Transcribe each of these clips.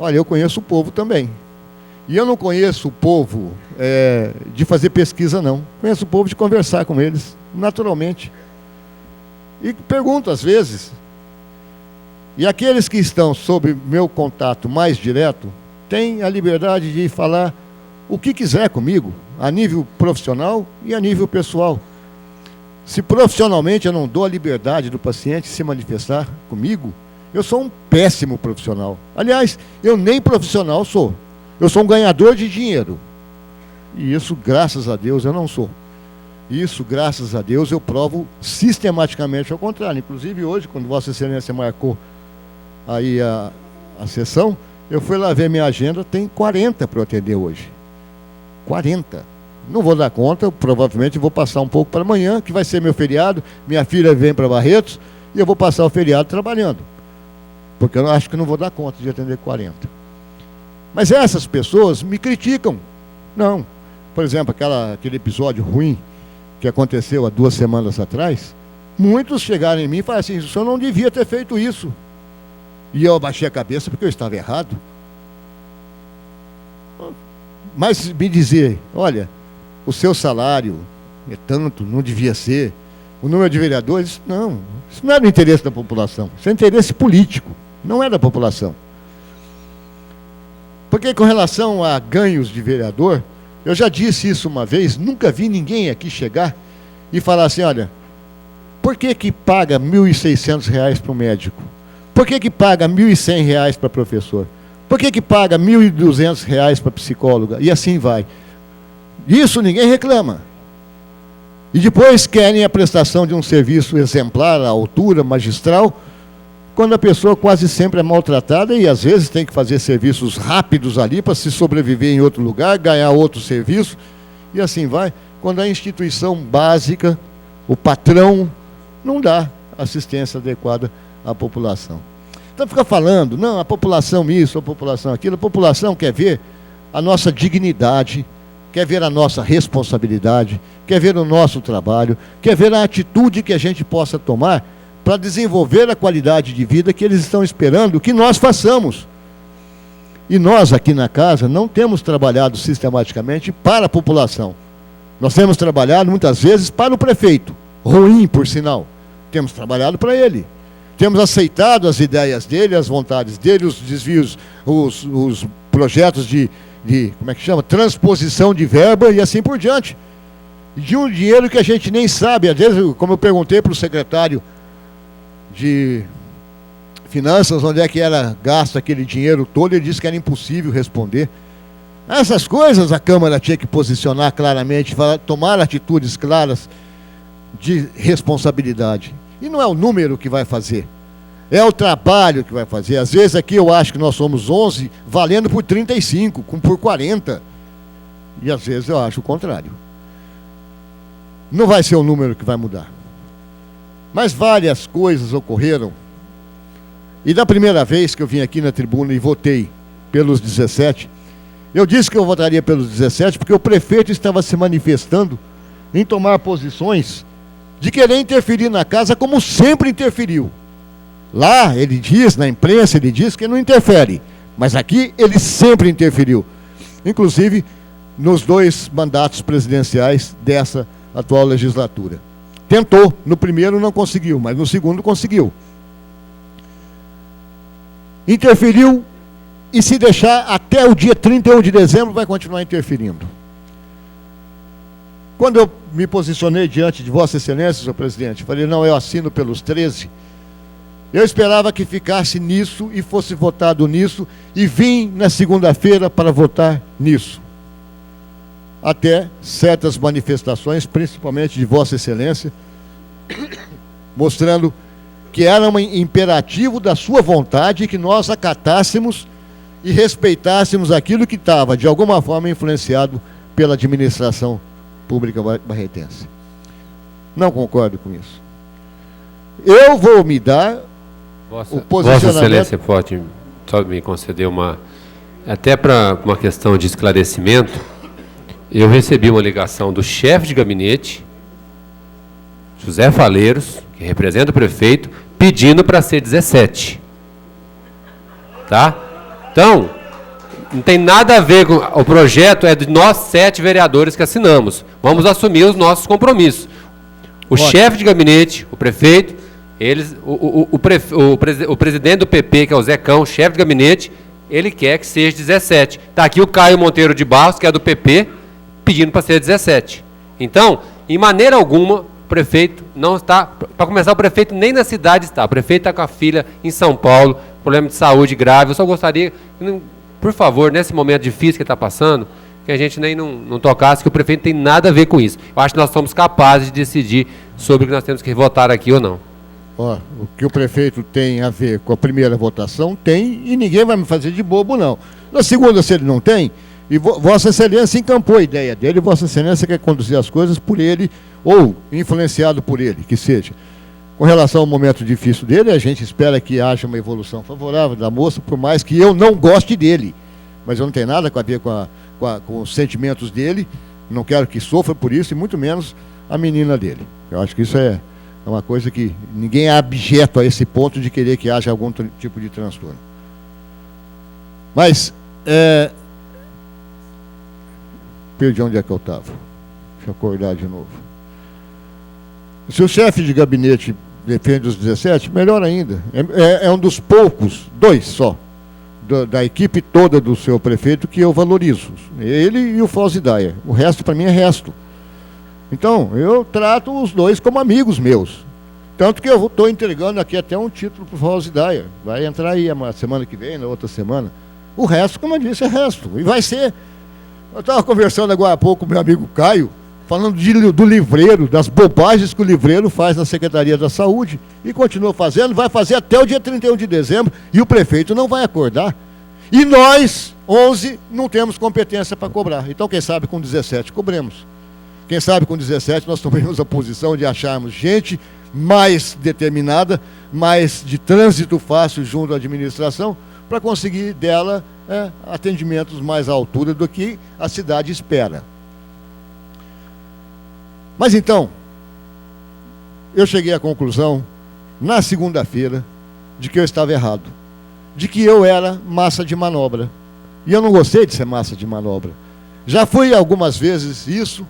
Olha, eu conheço o povo também. E eu não conheço o povo de fazer pesquisa, não. Conheço o povo de conversar com eles, naturalmente. E pergunto às vezes. E aqueles que estão sob meu contato mais direto, têm a liberdade de falar o que quiser comigo, a nível profissional e a nível pessoal. Se profissionalmente eu não dou a liberdade do paciente se manifestar comigo, eu sou um péssimo profissional. Aliás, eu nem profissional sou. Eu sou um ganhador de dinheiro. E isso, graças a Deus, eu não sou. Isso, graças a Deus, eu provo sistematicamente ao contrário. Inclusive hoje, quando Vossa Excelência marcou aí a sessão, eu fui lá ver minha agenda, tem 40 para eu atender hoje. 40. Não vou dar conta, provavelmente vou passar um pouco para amanhã, que vai ser meu feriado, minha filha vem para Barretos, e eu vou passar o feriado trabalhando. Porque eu acho que não vou dar conta de atender 40. Mas essas pessoas me criticam. Não. Por exemplo, aquele episódio ruim que aconteceu há 2 semanas atrás, muitos chegaram em mim e falaram assim, o senhor não devia ter feito isso. E eu abaixei a cabeça porque eu estava errado. Mas me dizer, olha, o seu salário é tanto, não devia ser, o número de vereadores, não, isso não é do interesse da população, isso é interesse político, não é da população. Porque com relação a ganhos de vereador, eu já disse isso uma vez, nunca vi ninguém aqui chegar e falar assim, olha, por que paga R$ 1.600 para o médico? Por que paga R$ 1.100 para professor? Por que paga R$ 1.200 para psicóloga? E assim vai. Isso ninguém reclama. E depois querem a prestação de um serviço exemplar, à altura, magistral, quando a pessoa quase sempre é maltratada e às vezes tem que fazer serviços rápidos ali para se sobreviver em outro lugar, ganhar outro serviço, e assim vai. Quando a instituição básica, o patrão, não dá assistência adequada à população. Então fica falando, não, a população isso, a população aquilo, a população quer ver a nossa dignidade, quer ver a nossa responsabilidade, quer ver o nosso trabalho, quer ver a atitude que a gente possa tomar para desenvolver a qualidade de vida que eles estão esperando que nós façamos. E nós aqui na casa não temos trabalhado sistematicamente para a população. Nós temos trabalhado muitas vezes para o prefeito, ruim por sinal. Temos trabalhado para ele. Temos aceitado as ideias dele, as vontades dele, os desvios, os projetos de como é que chama? Transposição de verba e assim por diante. De um dinheiro que a gente nem sabe. Às vezes, como eu perguntei para o secretário de Finanças, onde é que era gasto aquele dinheiro todo, ele disse que era impossível responder. Essas coisas a Câmara tinha que posicionar claramente, tomar atitudes claras de responsabilidade. E não é o número que vai fazer, é o trabalho que vai fazer. Às vezes aqui eu acho que nós somos 11, valendo por 35, por 40. E às vezes eu acho o contrário. Não vai ser o número que vai mudar. Mas várias coisas ocorreram. E da primeira vez que eu vim aqui na tribuna e votei pelos 17, eu disse que eu votaria pelos 17 porque o prefeito estava se manifestando em tomar posições de querer interferir na casa como sempre interferiu. Lá, ele diz, na imprensa, ele diz que não interfere. Mas aqui, ele sempre interferiu. Inclusive, nos 2 mandatos presidenciais dessa atual legislatura. Tentou, no primeiro não conseguiu, mas no segundo conseguiu. Interferiu e se deixar até o dia 31 de dezembro vai continuar interferindo. Quando eu me posicionei diante de Vossa Excelência, senhor presidente, falei, não, eu assino pelos 13, eu esperava que ficasse nisso e fosse votado nisso, e vim na segunda-feira para votar nisso. Até certas manifestações, principalmente de Vossa Excelência, mostrando que era um imperativo da sua vontade que nós acatássemos e respeitássemos aquilo que estava, de alguma forma, influenciado pela administração pública barretense. Não concordo com isso. Eu vou me dar o posicionamento... Vossa Excelência pode só me conceder até para uma questão de esclarecimento. Eu recebi uma ligação do chefe de gabinete, José Faleiros, que representa o prefeito, pedindo para ser 17. Tá? Então, não tem nada a ver com... O projeto é de nós 7 vereadores que assinamos. Vamos assumir os nossos compromissos. O chefe de gabinete, o prefeito, o presidente do PP, que é o Zecão, chefe de gabinete, ele quer que seja 17. Está aqui o Caio Monteiro de Barros, que é do PP, pedindo para ser 17. Então, em maneira alguma, o prefeito não está... Para começar, o prefeito nem na cidade está. O prefeito está com a filha em São Paulo, problema de saúde grave. Eu só gostaria, por favor, nesse momento difícil que está passando, que a gente nem não tocasse, que o prefeito não tem nada a ver com isso. Eu acho que nós somos capazes de decidir sobre o que nós temos que votar aqui ou não. Ó, o que o prefeito tem a ver com a primeira votação, tem, e ninguém vai me fazer de bobo, não. Na segunda, se ele não tem, e Vossa Excelência encampou a ideia dele, Vossa Excelência quer conduzir as coisas por ele, ou influenciado por ele, que seja. Com relação ao momento difícil dele, a gente espera que haja uma evolução favorável da moça, por mais que eu não goste dele. Mas eu não tenho nada a ver com os sentimentos dele, não quero que sofra por isso, e muito menos a menina dele. Eu acho que isso é uma coisa que ninguém é abjeto a esse ponto de querer que haja algum tipo de transtorno. Mas, perdi onde é que eu estava. Deixa eu acordar de novo. Se o chefe de gabinete defende os 17, melhor ainda. É um dos poucos, 2 só, da equipe toda do seu prefeito que eu valorizo. Ele e o Fauzi Daia. O resto, para mim, é resto. Então, eu trato os 2 como amigos meus. Tanto que eu estou entregando aqui até um título para o Fauzi Daia. Vai entrar aí a semana que vem, na outra semana. O resto, como eu disse, é resto. E vai ser... Eu estava conversando agora há pouco com meu amigo Caio, falando do livreiro, das bobagens que o livreiro faz na Secretaria da Saúde, e continua fazendo, vai fazer até o dia 31 de dezembro, e o prefeito não vai acordar. E nós, 11, não temos competência para cobrar. Então, quem sabe com 17 cobremos. Quem sabe com 17 nós tomemos a posição de acharmos gente mais determinada, mais de trânsito fácil junto à administração, para conseguir dela atendimentos mais à altura do que a cidade espera. Mas então, eu cheguei à conclusão, na segunda-feira, de que eu estava errado. De que eu era massa de manobra. E eu não gostei de ser massa de manobra. Já fui algumas vezes isso,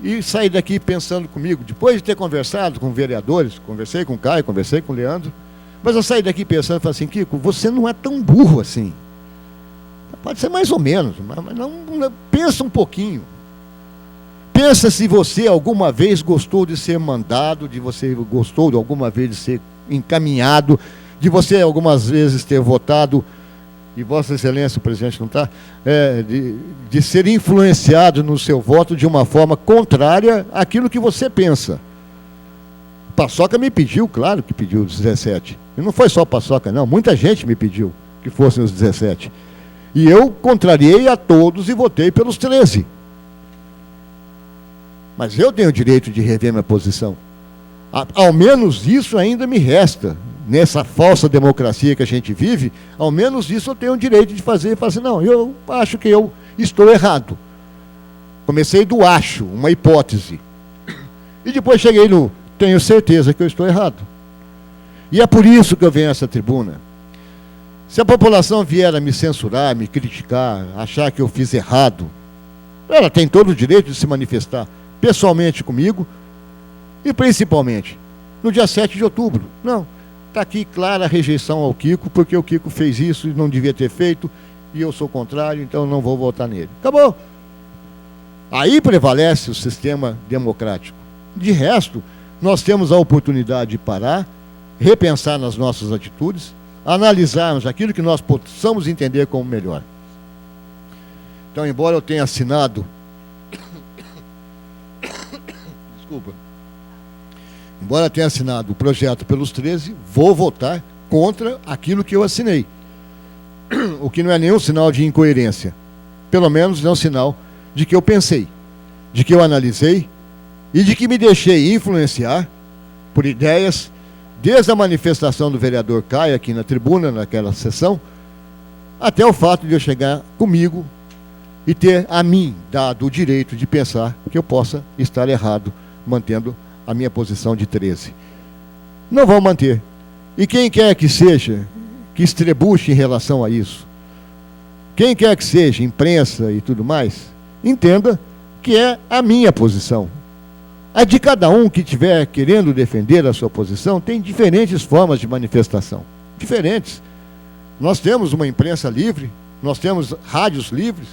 e saí daqui pensando comigo, depois de ter conversado com vereadores, conversei com o Caio, conversei com o Leandro, mas eu saí daqui pensando, falei assim, Kiko, você não é tão burro assim. Pode ser mais ou menos, mas não pensa um pouquinho. Pensa se você alguma vez gostou de ser mandado, de você gostou de alguma vez de ser encaminhado, de você algumas vezes ter votado, e Vossa Excelência, o presidente não está, de ser influenciado no seu voto de uma forma contrária àquilo que você pensa. Paçoca me pediu, claro que pediu os 17. E não foi só Paçoca, não, muita gente me pediu que fossem os 17. E eu contrariei a todos e votei pelos 13. Mas eu tenho o direito de rever minha posição. Ao menos isso ainda me resta. Nessa falsa democracia que a gente vive, ao menos isso eu tenho o direito de fazer. E falar assim, não, eu acho que eu estou errado. Comecei do acho, uma hipótese. E depois cheguei no, tenho certeza que eu estou errado. E é por isso que eu venho a essa tribuna. Se a população vier a me censurar, me criticar, achar que eu fiz errado, ela tem todo o direito de se manifestar pessoalmente comigo e principalmente no dia 7 de outubro. Não, está aqui clara a rejeição ao Kiko, porque o Kiko fez isso e não devia ter feito, e eu sou contrário, então não vou votar nele. Acabou. Aí prevalece o sistema democrático. De resto, nós temos a oportunidade de parar, repensar nas nossas atitudes, analisarmos aquilo que nós possamos entender como melhor. Então, embora eu tenha assinado... Desculpa. Embora eu tenha assinado o projeto pelos 13, vou votar contra aquilo que eu assinei. O que não é nenhum sinal de incoerência. Pelo menos é um sinal de que eu pensei, de que eu analisei e de que me deixei influenciar por ideias, desde a manifestação do vereador Caio aqui na tribuna, naquela sessão, até o fato de eu chegar comigo e ter a mim dado o direito de pensar que eu possa estar errado, mantendo a minha posição de 13. Não vão manter. E quem quer que seja, que estrebuche em relação a isso. Quem quer que seja, imprensa e tudo mais, entenda que é a minha posição. A de cada um que estiver querendo defender a sua posição tem diferentes formas de manifestação. Diferentes. Nós temos uma imprensa livre, nós temos rádios livres,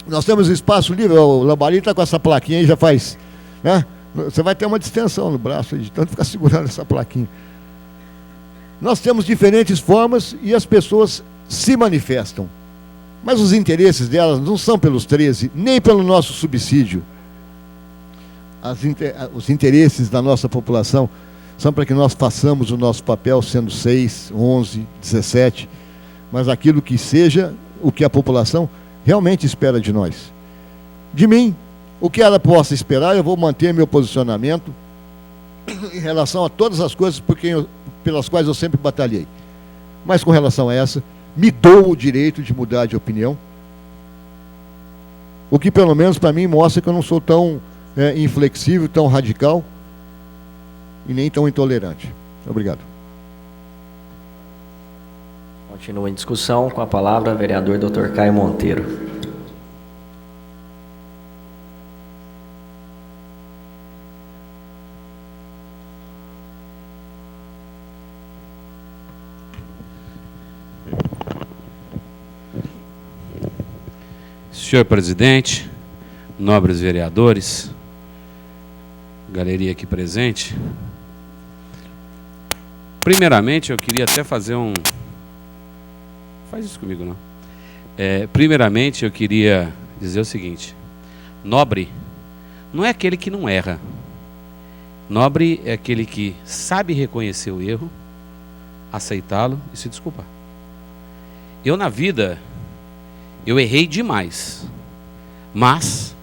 nós temos espaço livre. O Lambari está com essa plaquinha aí já faz, né? Você vai ter uma distensão no braço de tanto ficar segurando essa plaquinha. Nós temos diferentes formas e as pessoas se manifestam. Mas os interesses delas não são pelos 13, nem pelo nosso subsídio. Os interesses da nossa população são para que nós façamos o nosso papel, sendo 6, 11, 17, mas aquilo que seja o que a população realmente espera de nós. De mim, o que ela possa esperar, eu vou manter meu posicionamento em relação a todas as coisas pelas quais eu sempre batalhei. Mas com relação a essa, me dou o direito de mudar de opinião, o que pelo menos para mim mostra que eu não sou tão inflexível, tão radical e nem tão intolerante. Obrigado. Continua em discussão, com a palavra o vereador Dr. Caio Monteiro. Senhor presidente, nobres vereadores, galeria aqui presente, primeiramente eu queria até fazer um... Faz isso comigo, não? Primeiramente eu queria dizer o seguinte: nobre não é aquele que não erra. Nobre é aquele que sabe reconhecer o erro, aceitá-lo e se desculpar. Eu na vida, eu errei demais, mas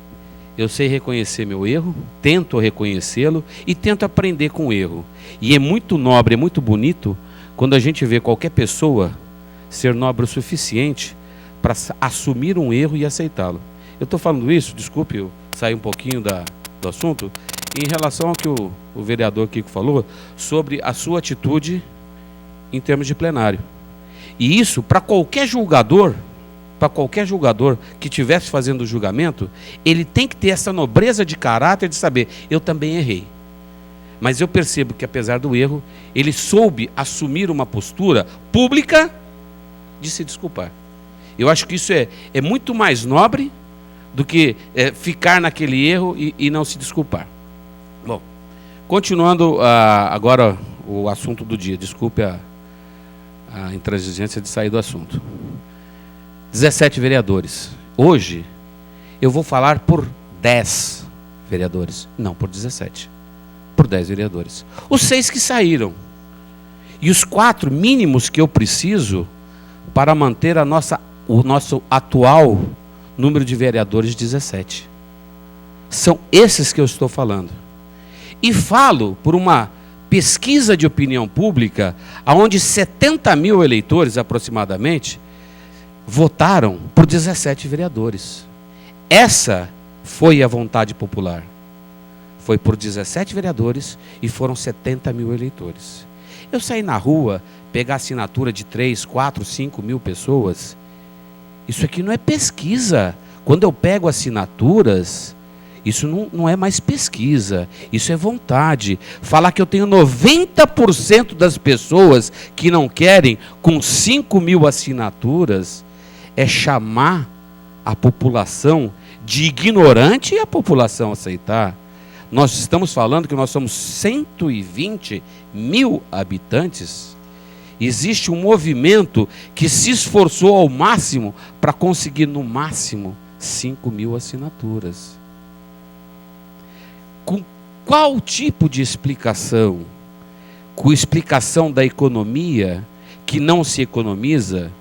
eu sei reconhecer meu erro, tento reconhecê-lo e tento aprender com o erro. E é muito nobre, é muito bonito quando a gente vê qualquer pessoa ser nobre o suficiente para assumir um erro e aceitá-lo. Eu estou falando isso, desculpe, eu saí um pouquinho do assunto, em relação ao que o vereador Kiko falou, sobre a sua atitude em termos de plenário. E isso, para qualquer julgador que estivesse fazendo o julgamento, ele tem que ter essa nobreza de caráter de saber, eu também errei. Mas eu percebo que, apesar do erro, ele soube assumir uma postura pública de se desculpar. Eu acho que isso é muito mais nobre do que ficar naquele erro e não se desculpar. Bom, continuando agora o assunto do dia. Desculpe a intransigência de sair do assunto. 17 vereadores. Hoje, eu vou falar por 10 vereadores. Não por 17. Por 10 vereadores. Os 6 que saíram. E os 4 mínimos que eu preciso para manter o nosso atual número de vereadores 17. São esses que eu estou falando. E falo por uma pesquisa de opinião pública, onde 70 mil eleitores aproximadamente votaram por 17 vereadores. Essa foi a vontade popular. Foi por 17 vereadores e foram 70 mil eleitores. Eu saí na rua, pegar assinatura de 3, 4, 5 mil pessoas. Isso aqui não é pesquisa. Quando eu pego assinaturas, isso não é mais pesquisa, isso é vontade. Falar que eu tenho 90% das pessoas que não querem, com 5 mil assinaturas, é chamar a população de ignorante e a população aceitar. Nós estamos falando que nós somos 120 mil habitantes. Existe um movimento que se esforçou ao máximo para conseguir, no máximo, 5 mil assinaturas. Com qual tipo de explicação? Com explicação da economia, que não se economiza?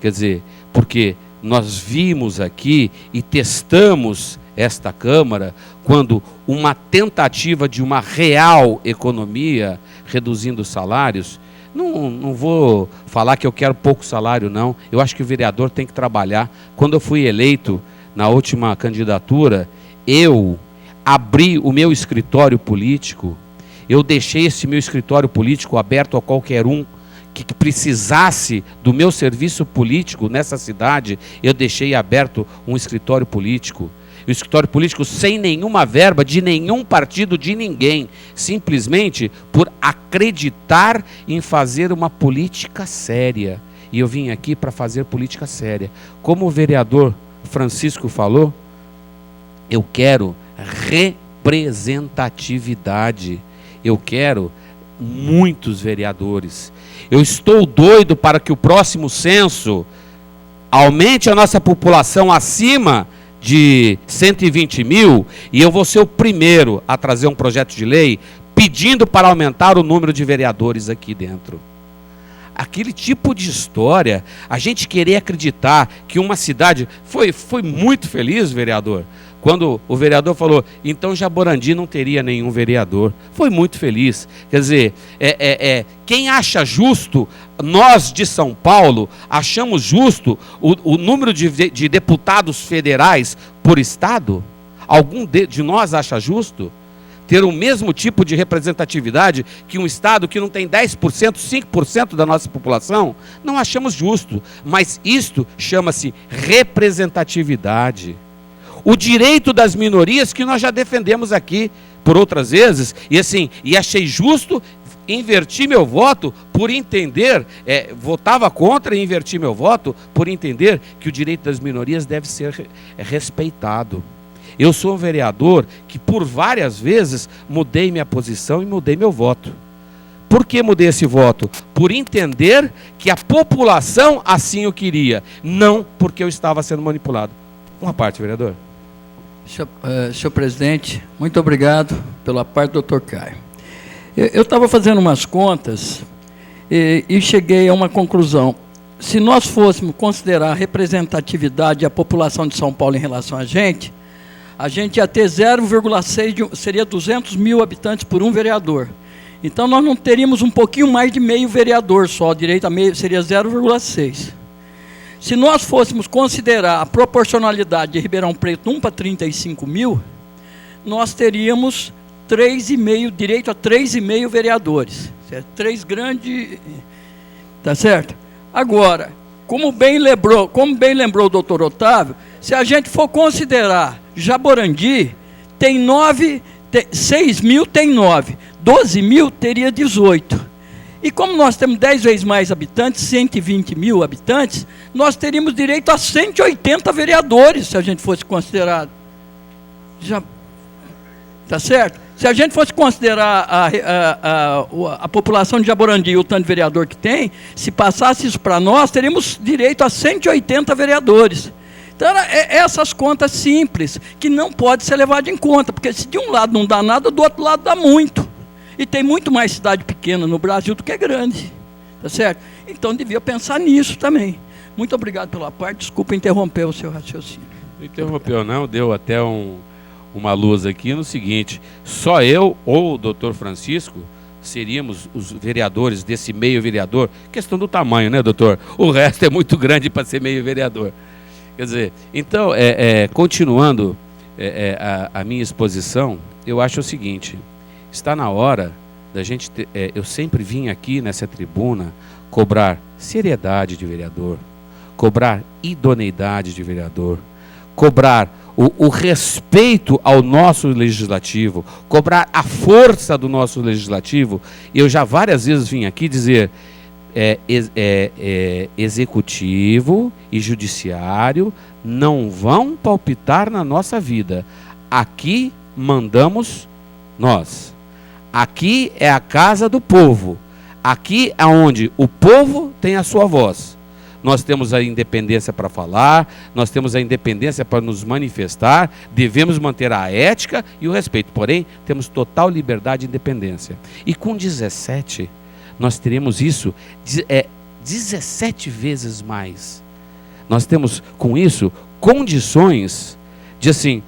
Quer dizer, porque nós vimos aqui e testamos esta Câmara quando uma tentativa de uma real economia, reduzindo os salários. Não vou falar que eu quero pouco salário, não. Eu acho que o vereador tem que trabalhar. Quando eu fui eleito na última candidatura, eu abri o meu escritório político, eu deixei esse meu escritório político aberto a qualquer um que precisasse do meu serviço político nessa cidade, eu deixei aberto um escritório político. O escritório político sem nenhuma verba de nenhum partido, de ninguém, simplesmente por acreditar em fazer uma política séria. E eu vim aqui para fazer política séria. Como o vereador Francisco falou, eu quero representatividade. Eu quero muitos vereadores. Eu estou doido para que o próximo censo aumente a nossa população acima de 120 mil, e eu vou ser o primeiro a trazer um projeto de lei pedindo para aumentar o número de vereadores aqui dentro. Aquele tipo de história, a gente querer acreditar que uma cidade... Foi muito feliz, vereador, quando o vereador falou, então Jaborandi não teria nenhum vereador. Foi muito feliz. Quer dizer, quem acha justo, nós de São Paulo, achamos justo o número de deputados federais por estado? Algum de nós acha justo ter o mesmo tipo de representatividade que um estado que não tem 10%, 5% da nossa população? Não achamos justo, mas isto chama-se representatividade. O direito das minorias que nós já defendemos aqui por outras vezes, e achei justo invertir meu voto por entender, votava contra e inverti meu voto por entender que o direito das minorias deve ser respeitado. Eu sou um vereador que por várias vezes mudei minha posição e mudei meu voto. Por que mudei esse voto? Por entender que a população assim o queria, não porque eu estava sendo manipulado. Uma parte, vereador. Senhor presidente, muito obrigado pela parte do Dr. Caio. Eu estava fazendo umas contas e cheguei a uma conclusão. Se nós fôssemos considerar a representatividade da população de São Paulo em relação a gente ia ter 0,6, seria 200 mil habitantes por um vereador. Então nós não teríamos um pouquinho mais de meio vereador só, direito a meio seria 0,6. Se nós fôssemos considerar a proporcionalidade de Ribeirão Preto 1 para 35 mil, nós teríamos 3,5, direito a 3,5 vereadores. Certo? 3 grandes... Tá certo? Agora, como bem lembrou o doutor Otávio, se a gente for considerar Jaborandi, 6 mil tem 9, 12 mil teria 18. E como nós temos 10 vezes mais habitantes, 120 mil habitantes, nós teríamos direito a 180 vereadores, se a gente fosse considerar. Tá certo? Se a gente fosse considerar a população de Jaborandi e o tanto de vereador que tem, se passasse isso para nós, teríamos direito a 180 vereadores. Então, essas contas simples, que não pode ser levado em conta, porque se de um lado não dá nada, do outro lado dá muito. E tem muito mais cidade pequena no Brasil do que grande. Tá certo? Então, devia pensar nisso também. Muito obrigado pela parte. Desculpa interromper o seu raciocínio. Não interrompeu não, deu até uma luz aqui no seguinte, só eu ou o doutor Francisco seríamos os vereadores desse meio vereador, questão do tamanho, né, doutor? O resto é muito grande para ser meio vereador. Quer dizer, então, continuando a minha exposição, eu acho o seguinte, está na hora da gente, eu sempre vim aqui nessa tribuna cobrar seriedade de vereador, cobrar idoneidade de vereador, cobrar o respeito ao nosso legislativo, cobrar a força do nosso legislativo. Eu já várias vezes vim aqui dizer, executivo e judiciário não vão palpitar na nossa vida. Aqui mandamos nós. Aqui é a casa do povo. Aqui é onde o povo tem a sua voz. Nós temos a independência para falar, nós temos a independência para nos manifestar, devemos manter a ética e o respeito. Porém, temos total liberdade e independência. E com 17, nós teremos isso 17 vezes mais. Nós temos, com isso, condições de, assim,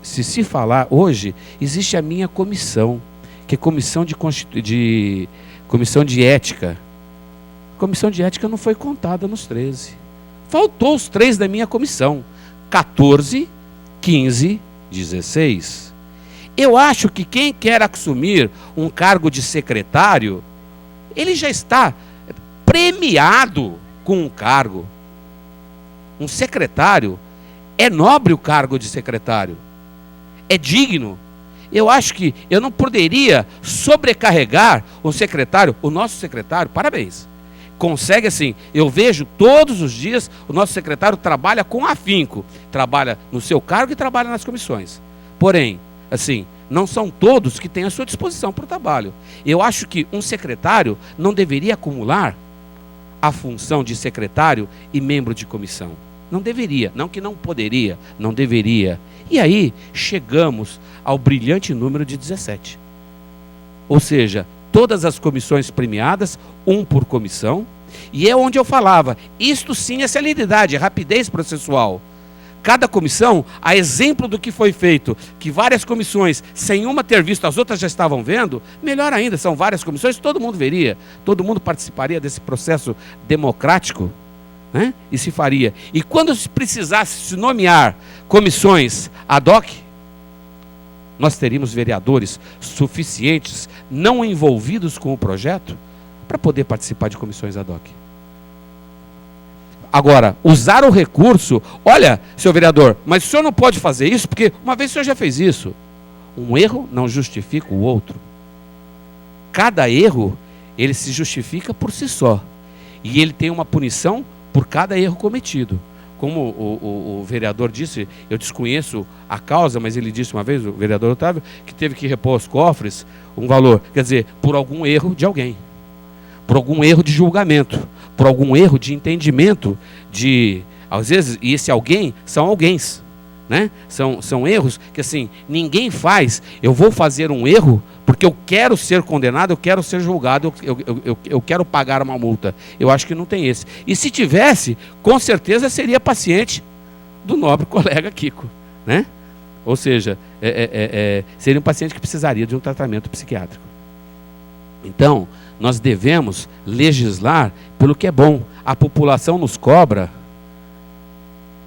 se falar hoje, existe a minha comissão, que é comissão de ética. A comissão de ética não foi contada nos 13. Faltou os 3 da minha comissão. 14, 15, 16. Eu acho que quem quer assumir um cargo de secretário, ele já está premiado com um cargo. Um secretário, é nobre o cargo de secretário, é digno. Eu acho que eu não poderia sobrecarregar o secretário, o nosso secretário, parabéns. Consegue assim, eu vejo todos os dias o nosso secretário trabalha com afinco, trabalha no seu cargo e trabalha nas comissões. Porém, assim, não são todos que têm a sua disposição para o trabalho. Eu acho que um secretário não deveria acumular a função de secretário e membro de comissão. Não deveria, não que não poderia, não deveria. E aí chegamos ao brilhante número de 17. Ou seja, todas as comissões premiadas, um por comissão, e é onde eu falava, isto sim é celeridade, é rapidez processual. Cada comissão, a exemplo do que foi feito, que várias comissões, sem uma ter visto, as outras já estavam vendo, melhor ainda, são várias comissões, todo mundo veria, todo mundo participaria desse processo democrático, né? E se faria. E quando se precisasse se nomear comissões ad hoc, nós teríamos vereadores suficientes, não envolvidos com o projeto, para poder participar de comissões ad hoc. Agora, usar o recurso, olha, senhor vereador, mas o senhor não pode fazer isso, porque uma vez o senhor já fez isso. Um erro não justifica o outro. Cada erro, ele se justifica por si só. E ele tem uma punição por cada erro cometido. Como o vereador disse, eu desconheço a causa, mas ele disse uma vez, o vereador Otávio, que teve que repor aos cofres um valor, quer dizer, por algum erro de alguém, por algum erro de julgamento, por algum erro de entendimento, às vezes, e esse alguém são alguéns, né? São erros que assim, ninguém faz, eu vou fazer um erro porque eu quero ser condenado, eu quero ser julgado, eu quero pagar uma multa. Eu acho que não tem esse. E se tivesse, com certeza seria paciente do nobre colega Kiko, né? Ou seja, seria um paciente que precisaria de um tratamento psiquiátrico. Então, nós devemos legislar pelo que é bom. A população nos cobra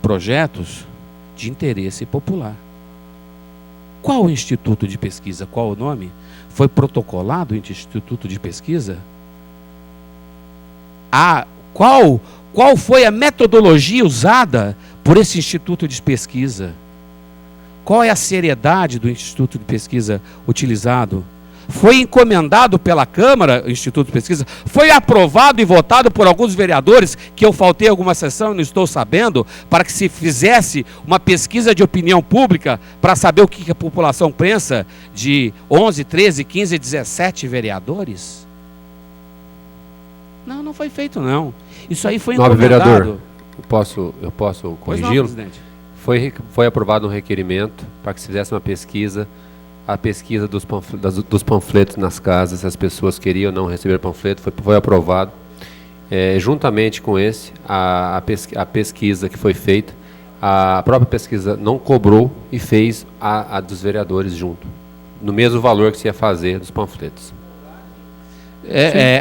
projetos de interesse popular. Qual o instituto de pesquisa? Qual o nome? Foi protocolado o instituto de pesquisa? Qual foi a metodologia usada por esse instituto de pesquisa? Qual é a seriedade do instituto de pesquisa utilizado? Foi encomendado pela Câmara, o Instituto de Pesquisa, foi aprovado e votado por alguns vereadores, que eu faltei alguma sessão e não estou sabendo, para que se fizesse uma pesquisa de opinião pública, para saber o que a população pensa de 11, 13, 15, 17 vereadores? Não foi feito não. Isso aí foi encomendado. Vereador, eu posso corrigi-lo? Presidente. Foi aprovado um requerimento para que se fizesse uma pesquisa, a pesquisa dos panfletos nas casas, se as pessoas queriam ou não receber panfleto, foi aprovado. Juntamente com a pesquisa que foi feita, a própria pesquisa não cobrou e fez a dos vereadores junto, no mesmo valor que se ia fazer dos panfletos.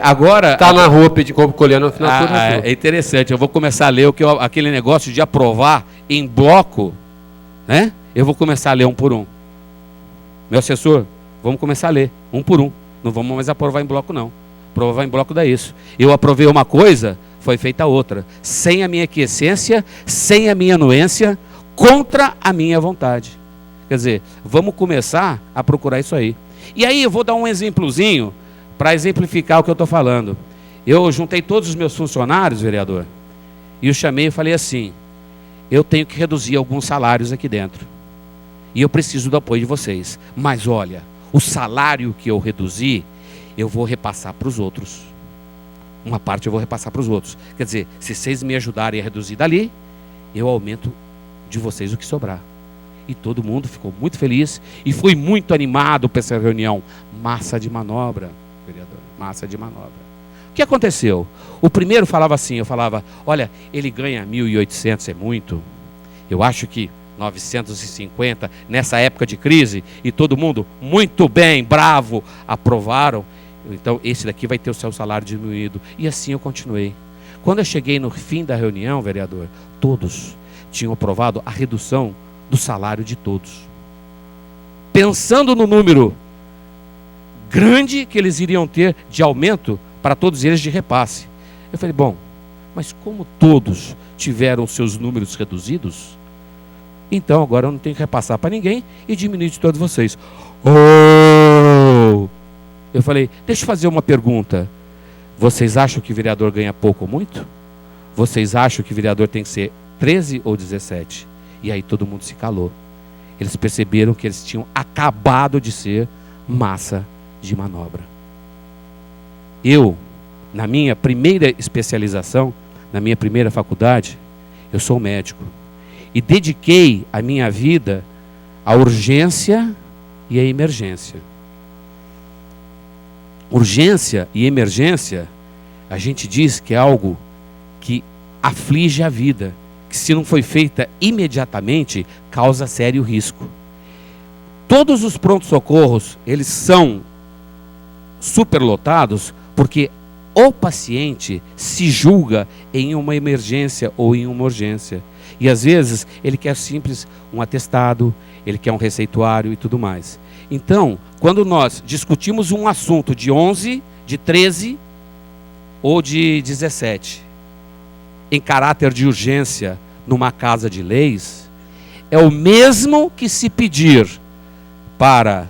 Agora... Está na rua colhendo a assinatura. É interessante, eu vou começar a ler aquele negócio de aprovar em bloco, né? Eu vou começar a ler um por um. Meu assessor, vamos começar a ler, um por um. Não vamos mais aprovar em bloco, não. Aprovar em bloco dá isso. Eu aprovei uma coisa, foi feita outra. Sem a minha aquiescência, sem a minha anuência, contra a minha vontade. Quer dizer, vamos começar a procurar isso aí. E aí eu vou dar um exemplozinho para exemplificar o que eu estou falando. Eu juntei todos os meus funcionários, vereador, e eu chamei e falei assim, eu tenho que reduzir alguns salários aqui dentro. E eu preciso do apoio de vocês. Mas olha, o salário que eu reduzi, eu vou repassar para os outros. Uma parte eu vou repassar para os outros. Quer dizer, se vocês me ajudarem a reduzir dali, eu aumento de vocês o que sobrar. E todo mundo ficou muito feliz e fui muito animado para essa reunião. Massa de manobra, vereador, massa de manobra. O que aconteceu? O primeiro falava assim, eu falava, olha, ele ganha 1.800, é muito. Eu acho que 950, nessa época de crise, e todo mundo, muito bem, bravo, aprovaram. Então, esse daqui vai ter o seu salário diminuído. E assim eu continuei. Quando eu cheguei no fim da reunião, vereador, todos tinham aprovado a redução do salário de todos. Pensando no número grande que eles iriam ter de aumento para todos eles de repasse. Eu falei, bom, mas como todos tiveram seus números reduzidos, então agora eu não tenho que repassar para ninguém e diminuir de todos vocês. Oh! Eu falei, deixa eu fazer uma pergunta. Vocês acham que o vereador ganha pouco ou muito? Vocês acham que o vereador tem que ser 13 ou 17? E aí todo mundo se calou. Eles perceberam que eles tinham acabado de ser massa de manobra. Eu, na minha primeira especialização, na minha primeira faculdade, eu sou médico. E dediquei a minha vida à urgência e à emergência. Urgência e emergência, a gente diz que é algo que aflige a vida, que se não foi feita imediatamente, causa sério risco. Todos os prontos-socorros, eles são superlotados porque o paciente se julga em uma emergência ou em uma urgência. E às vezes ele quer simples um atestado, ele quer um receituário e tudo mais. Então, quando nós discutimos um assunto de 11, de 13 ou de 17, em caráter de urgência, numa casa de leis, é o mesmo que se pedir para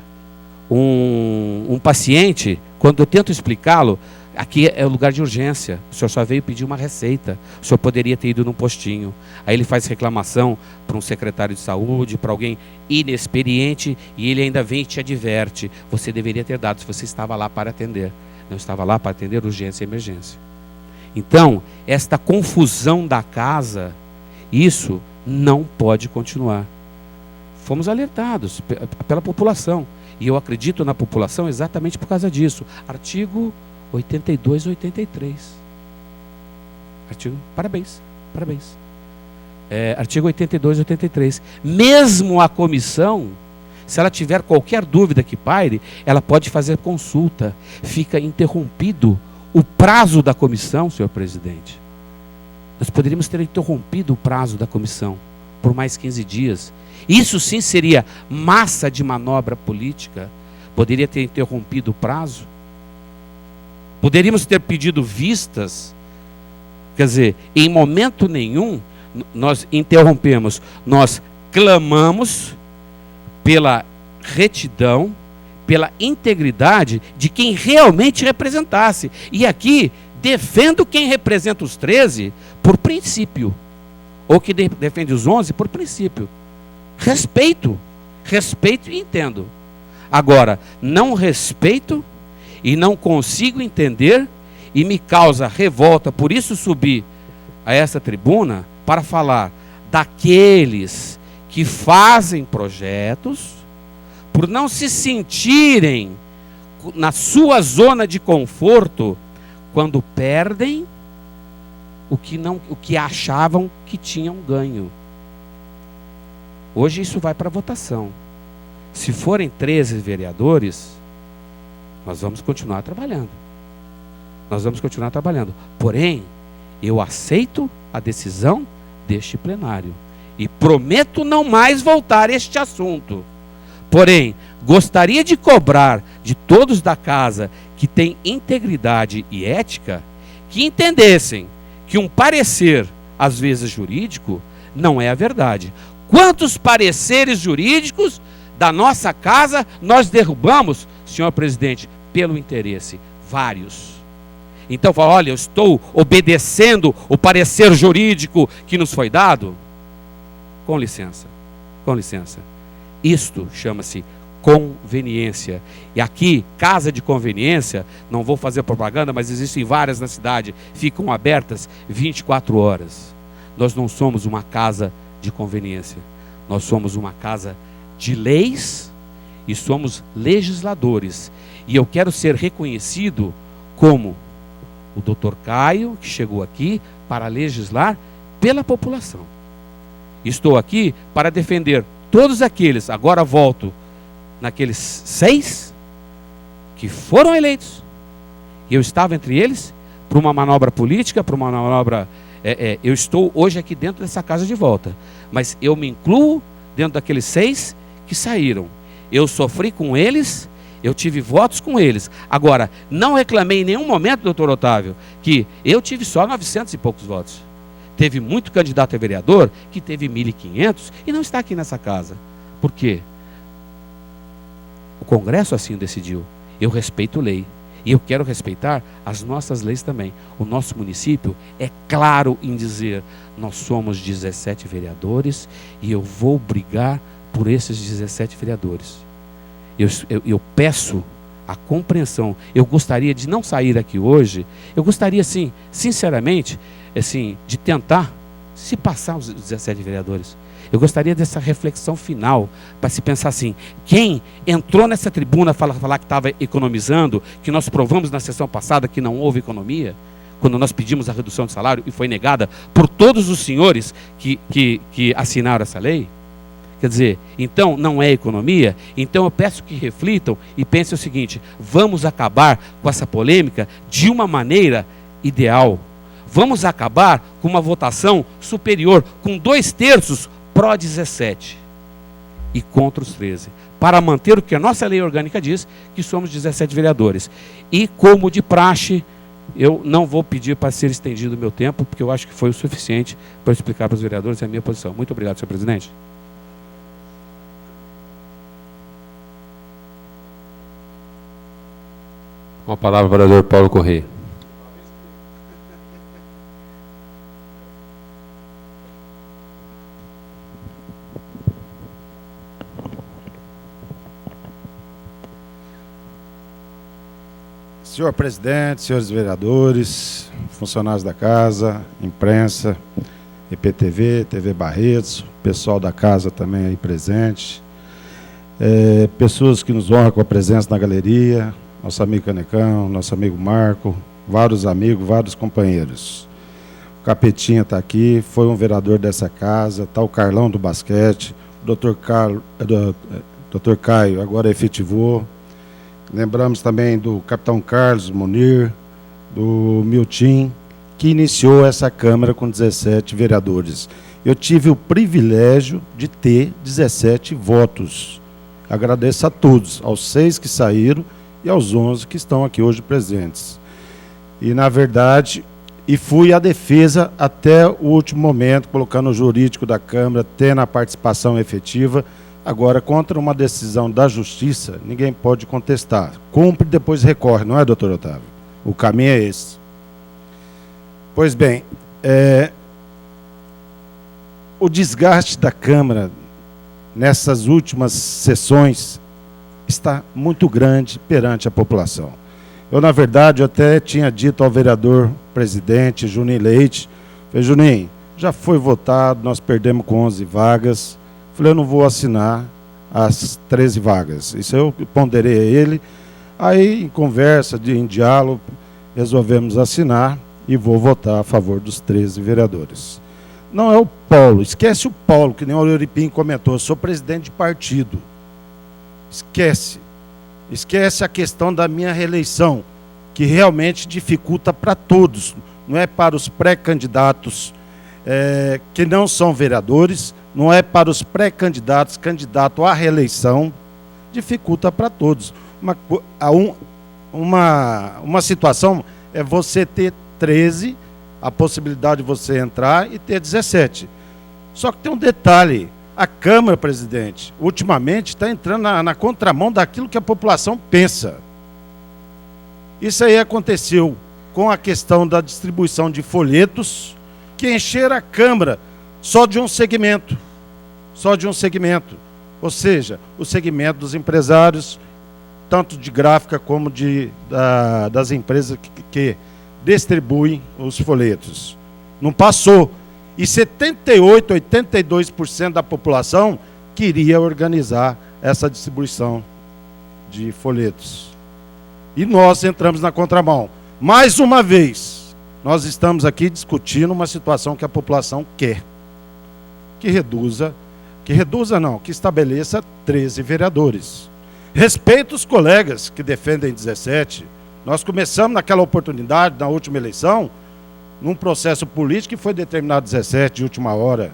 um paciente, quando eu tento explicá-lo, aqui é o lugar de urgência, o senhor só veio pedir uma receita, o senhor poderia ter ido num postinho. Aí ele faz reclamação para um secretário de saúde, para alguém inexperiente, e ele ainda vem e te adverte, você deveria ter dado se você estava lá para atender. Não estava lá para atender urgência e emergência. Então, esta confusão da casa, isso não pode continuar. Fomos alertados pela população, e eu acredito na população exatamente por causa disso. Artigo 82 e 83. Parabéns. Artigo 82 e 83. Mesmo a comissão, se ela tiver qualquer dúvida que paire, ela pode fazer consulta. Fica interrompido o prazo da comissão, senhor presidente. Nós poderíamos ter interrompido o prazo da comissão por mais 15 dias. Isso sim seria massa de manobra política. Poderia ter interrompido o prazo. Poderíamos ter pedido vistas. Quer dizer, em momento nenhum nós interrompemos. Nós clamamos pela retidão, pela integridade de quem realmente representasse. E aqui, defendo quem representa os 13 por princípio. Ou que defende os 11 por princípio. Respeito e entendo. Agora, não respeito e não consigo entender e me causa revolta, por isso subi a essa tribuna para falar daqueles que fazem projetos por não se sentirem na sua zona de conforto quando perdem o que achavam que tinham ganho. Hoje isso vai para votação. Se forem 13 vereadores, nós vamos continuar trabalhando. Porém, eu aceito a decisão deste plenário e prometo não mais voltar a este assunto. Porém, gostaria de cobrar de todos da casa que têm integridade e ética, que entendessem que um parecer, às vezes jurídico, não é a verdade. Quantos pareceres jurídicos da nossa casa nós derrubamos, senhor presidente, pelo interesse? Vários. Então fala, olha, eu estou obedecendo o parecer jurídico que nos foi dado. Com licença. Isto chama-se conveniência. E aqui, casa de conveniência, não vou fazer propaganda, mas existem várias na cidade, ficam abertas 24 horas. Nós não somos uma casa de conveniência. Nós somos uma casa de leis e somos legisladores. E eu quero ser reconhecido como o doutor Caio, que chegou aqui para legislar pela população. Estou aqui para defender todos aqueles, agora volto naqueles 6 que foram eleitos. E eu estava entre eles para uma manobra política, para uma manobra... eu estou hoje aqui dentro dessa casa de volta, mas eu me incluo dentro daqueles 6 que saíram. Eu sofri com eles Eu tive votos com eles. Agora, não reclamei em nenhum momento, doutor Otávio, que eu tive só 900 e poucos votos. Teve muito candidato a vereador que teve 1.500 e não está aqui nessa casa. Por quê? O Congresso assim decidiu. Eu respeito lei. E eu quero respeitar as nossas leis também. O nosso município é claro em dizer: nós somos 17 vereadores e eu vou brigar por esses 17 vereadores. Eu peço a compreensão. Eu gostaria de não sair aqui hoje. Eu gostaria, sim, sinceramente, assim, de tentar se passar os 17 vereadores. Eu gostaria dessa reflexão final, para se pensar assim: quem entrou nessa tribuna falar que estava economizando, que nós provamos na sessão passada que não houve economia, quando nós pedimos a redução de salário e foi negada por todos os senhores que assinaram essa lei? Quer dizer, então não é economia? Então eu peço que reflitam e pensem o seguinte: vamos acabar com essa polêmica de uma maneira ideal. Vamos acabar com uma votação superior, com 2/3 pró-17 e contra os 13, para manter o que a nossa lei orgânica diz, que somos 17 vereadores. E como de praxe, eu não vou pedir para ser estendido o meu tempo, porque eu acho que foi o suficiente para explicar para os vereadores a minha posição. Muito obrigado, senhor presidente. Com a palavra o vereador Paulo Correia. Senhor presidente, senhores vereadores, funcionários da casa, imprensa, EPTV, TV Barretos, pessoal da casa também aí presente, pessoas que nos honram com a presença na galeria, nosso amigo Canecão, nosso amigo Marco, vários amigos, vários companheiros. O Capetinha está aqui, foi um vereador dessa casa, está o Carlão do basquete, o Dr. Caio agora efetivou. Lembramos também do capitão Carlos Munir, do Miltim, que iniciou essa Câmara com 17 vereadores. Eu tive o privilégio de ter 17 votos. Agradeço a todos, aos 6 que saíram e aos 11 que estão aqui hoje presentes. E, na verdade, fui à defesa até o último momento, colocando o jurídico da Câmara, tendo a participação efetiva. Agora, contra uma decisão da Justiça, ninguém pode contestar. Cumpre e depois recorre, não é, doutor Otávio? O caminho é esse. Pois bem, o desgaste da Câmara nessas últimas sessões está muito grande perante a população. Eu, na verdade, até tinha dito ao vereador presidente, Juninho Leite, falei: Juninho, já foi votado, nós perdemos com 11 vagas, falei: eu não vou assinar as 13 vagas. Isso eu ponderei a ele. Aí, em conversa, em diálogo, resolvemos assinar e vou votar a favor dos 13 vereadores. Não é o Paulo, esquece o Paulo, que nem o Euripim comentou, eu sou presidente de partido. Esquece a questão da minha reeleição, que realmente dificulta para todos, não é para os pré-candidatos que não são vereadores, não é para os pré-candidatos, candidato à reeleição, dificulta para todos. Uma situação é você ter 13, a possibilidade de você entrar e ter 17. Só que tem um detalhe: a Câmara, presidente, ultimamente está entrando na contramão daquilo que a população pensa. Isso aí aconteceu com a questão da distribuição de folhetos, que encheram a Câmara só de um segmento. Ou seja, o segmento dos empresários, tanto de gráfica como das empresas que distribuem os folhetos. Não passou. E 78%, 82% da população queria organizar essa distribuição de folhetos. E nós entramos na contramão. Mais uma vez, nós estamos aqui discutindo uma situação que a população quer. Que estabeleça 13 vereadores. Respeito os colegas que defendem 17. Nós começamos naquela oportunidade, na última eleição, num processo político que foi determinado 17 de última hora.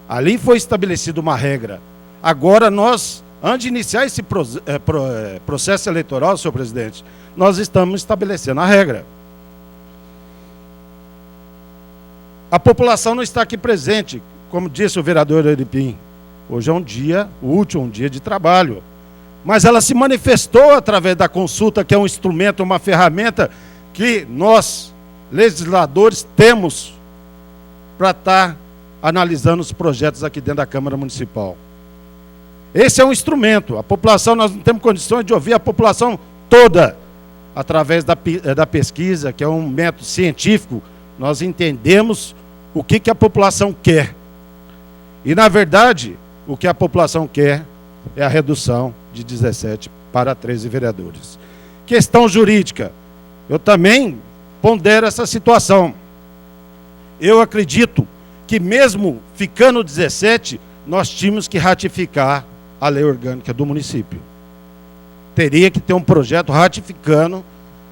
Ali foi estabelecida uma regra. Agora nós antes de iniciar esse processo eleitoral, senhor presidente, nós estamos estabelecendo a regra. A população não está aqui presente, como disse o vereador Euripim. Hoje é um dia útil, um dia de trabalho. Mas ela se manifestou através da consulta, que é um instrumento, uma ferramenta que nós, legisladores, temos para estar analisando os projetos aqui dentro da Câmara Municipal. Esse é um instrumento. A população, nós não temos condições de ouvir a população toda. Através da pesquisa, que é um método científico, nós entendemos o que a população quer. E, na verdade, o que a população quer é a redução de 17 para 13 vereadores. Questão jurídica. Eu também pondero essa situação. Eu acredito que mesmo ficando 17, nós tínhamos que ratificar a lei orgânica do município. Teria que ter um projeto ratificando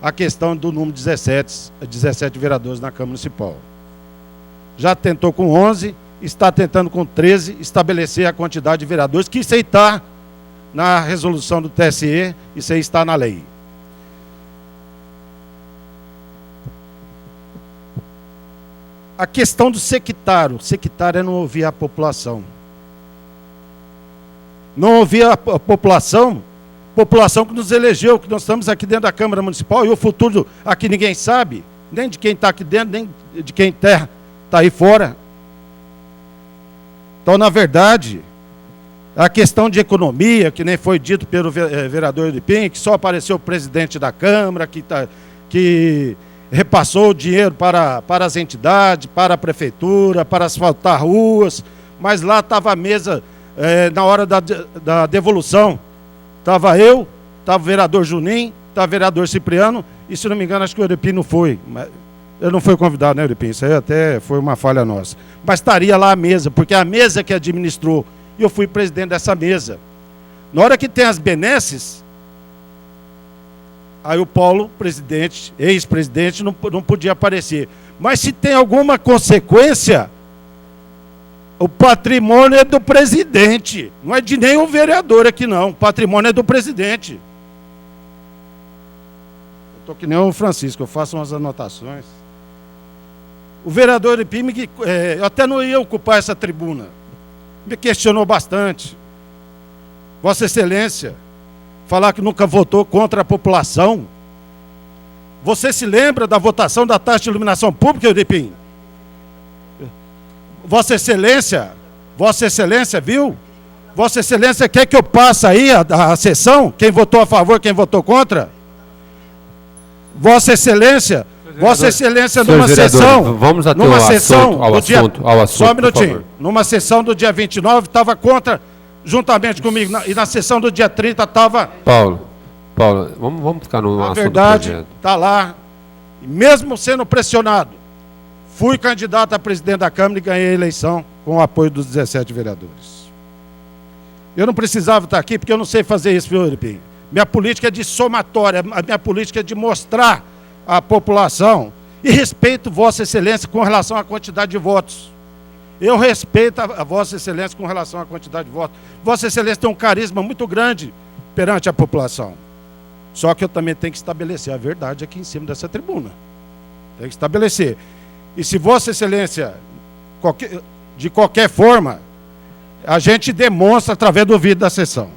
a questão do número 17 vereadores na Câmara Municipal. Já tentou com 11, está tentando com 13 estabelecer a quantidade de vereadores, que isso aí está na resolução do TSE, isso aí está na lei. A questão do sectário. Sectário é não ouvir a população. Não ouvir a população que nos elegeu, que nós estamos aqui dentro da Câmara Municipal, e o futuro aqui ninguém sabe, nem de quem está aqui dentro, nem de quem está aí fora. Então, na verdade, a questão de economia, que nem foi dito pelo vereador Euripim, que só apareceu o presidente da Câmara, que repassou o dinheiro para as entidades, para a prefeitura, para asfaltar ruas, mas lá estava a mesa, na hora da devolução, estava eu, estava o vereador Juninho, estava o vereador Cipriano, e se não me engano, acho que o Euripim não foi. Ele não foi convidado, né, Euripim? Isso aí até foi uma falha nossa. Mas estaria lá a mesa, porque é a mesa que administrou, e eu fui presidente dessa mesa. Na hora que tem as benesses, aí o Paulo, presidente, ex-presidente, não podia aparecer. Mas se tem alguma consequência, o patrimônio é do presidente. Não é de nenhum vereador aqui, não. O patrimônio é do presidente. Eu estou que nem o Francisco, eu faço umas anotações. O vereador Euripim, eu até não ia ocupar essa tribuna. Me questionou bastante. Vossa Excelência, falar que nunca votou contra a população. Você se lembra da votação da taxa de iluminação pública, Euripim? Vossa Excelência, viu? Vossa Excelência quer que eu passe aí a sessão? Quem votou a favor, quem votou contra? Vossa Excelência numa sessão... Vamos até numa ao sessão ao assunto, só um minutinho. Numa sessão do dia 29, estava contra, juntamente comigo, e na sessão do dia 30 estava... Paulo, vamos ficar no assunto do projeto. Na verdade, está lá, e mesmo sendo pressionado, fui candidato a presidente da Câmara e ganhei a eleição com o apoio dos 17 vereadores. Eu não precisava estar aqui porque eu não sei fazer isso, viu, Euripim? Minha política é de somatória, a minha política é de mostrar à população e respeito Vossa Excelência com relação à quantidade de votos. Eu respeito a Vossa Excelência com relação à quantidade de votos. Vossa Excelência tem um carisma muito grande perante a população. Só que eu também tenho que estabelecer a verdade aqui em cima dessa tribuna. Tem que estabelecer. E se Vossa Excelência, de qualquer forma, a gente demonstra através do vídeo da sessão.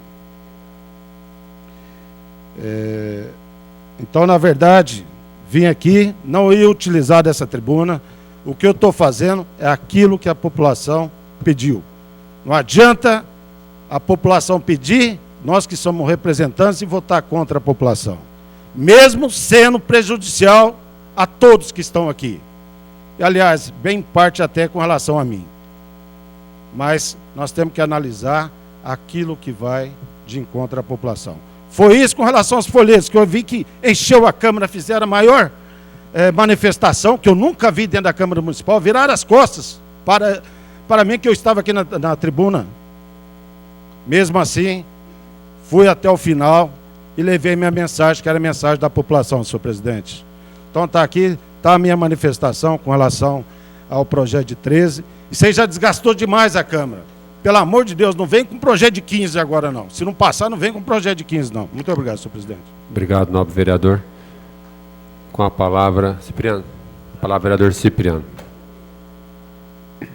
Então, na verdade, vim aqui, não ia utilizar dessa tribuna. O que eu estou fazendo é aquilo que a população pediu. Não adianta a população pedir, nós que somos representantes, e votar contra a população. Mesmo sendo prejudicial a todos que estão aqui. E, aliás, bem parte até com relação a mim. Mas nós temos que analisar aquilo que vai de encontro à população. Foi isso com relação aos folhetos, que eu vi que encheu a Câmara, fizeram a maior manifestação, que eu nunca vi dentro da Câmara Municipal, viraram as costas para mim, que eu estava aqui na tribuna. Mesmo assim, fui até o final e levei minha mensagem, que era a mensagem da população, senhor presidente. Então está aqui, está a minha manifestação com relação ao projeto de 13. Isso aí já desgastou demais a Câmara. Pelo amor de Deus, não vem com projeto de 15 agora, não. Se não passar, não vem com projeto de 15, não. Muito obrigado, senhor presidente. Obrigado, nobre vereador. Com a palavra, Cipriano. A palavra, vereador Cipriano. E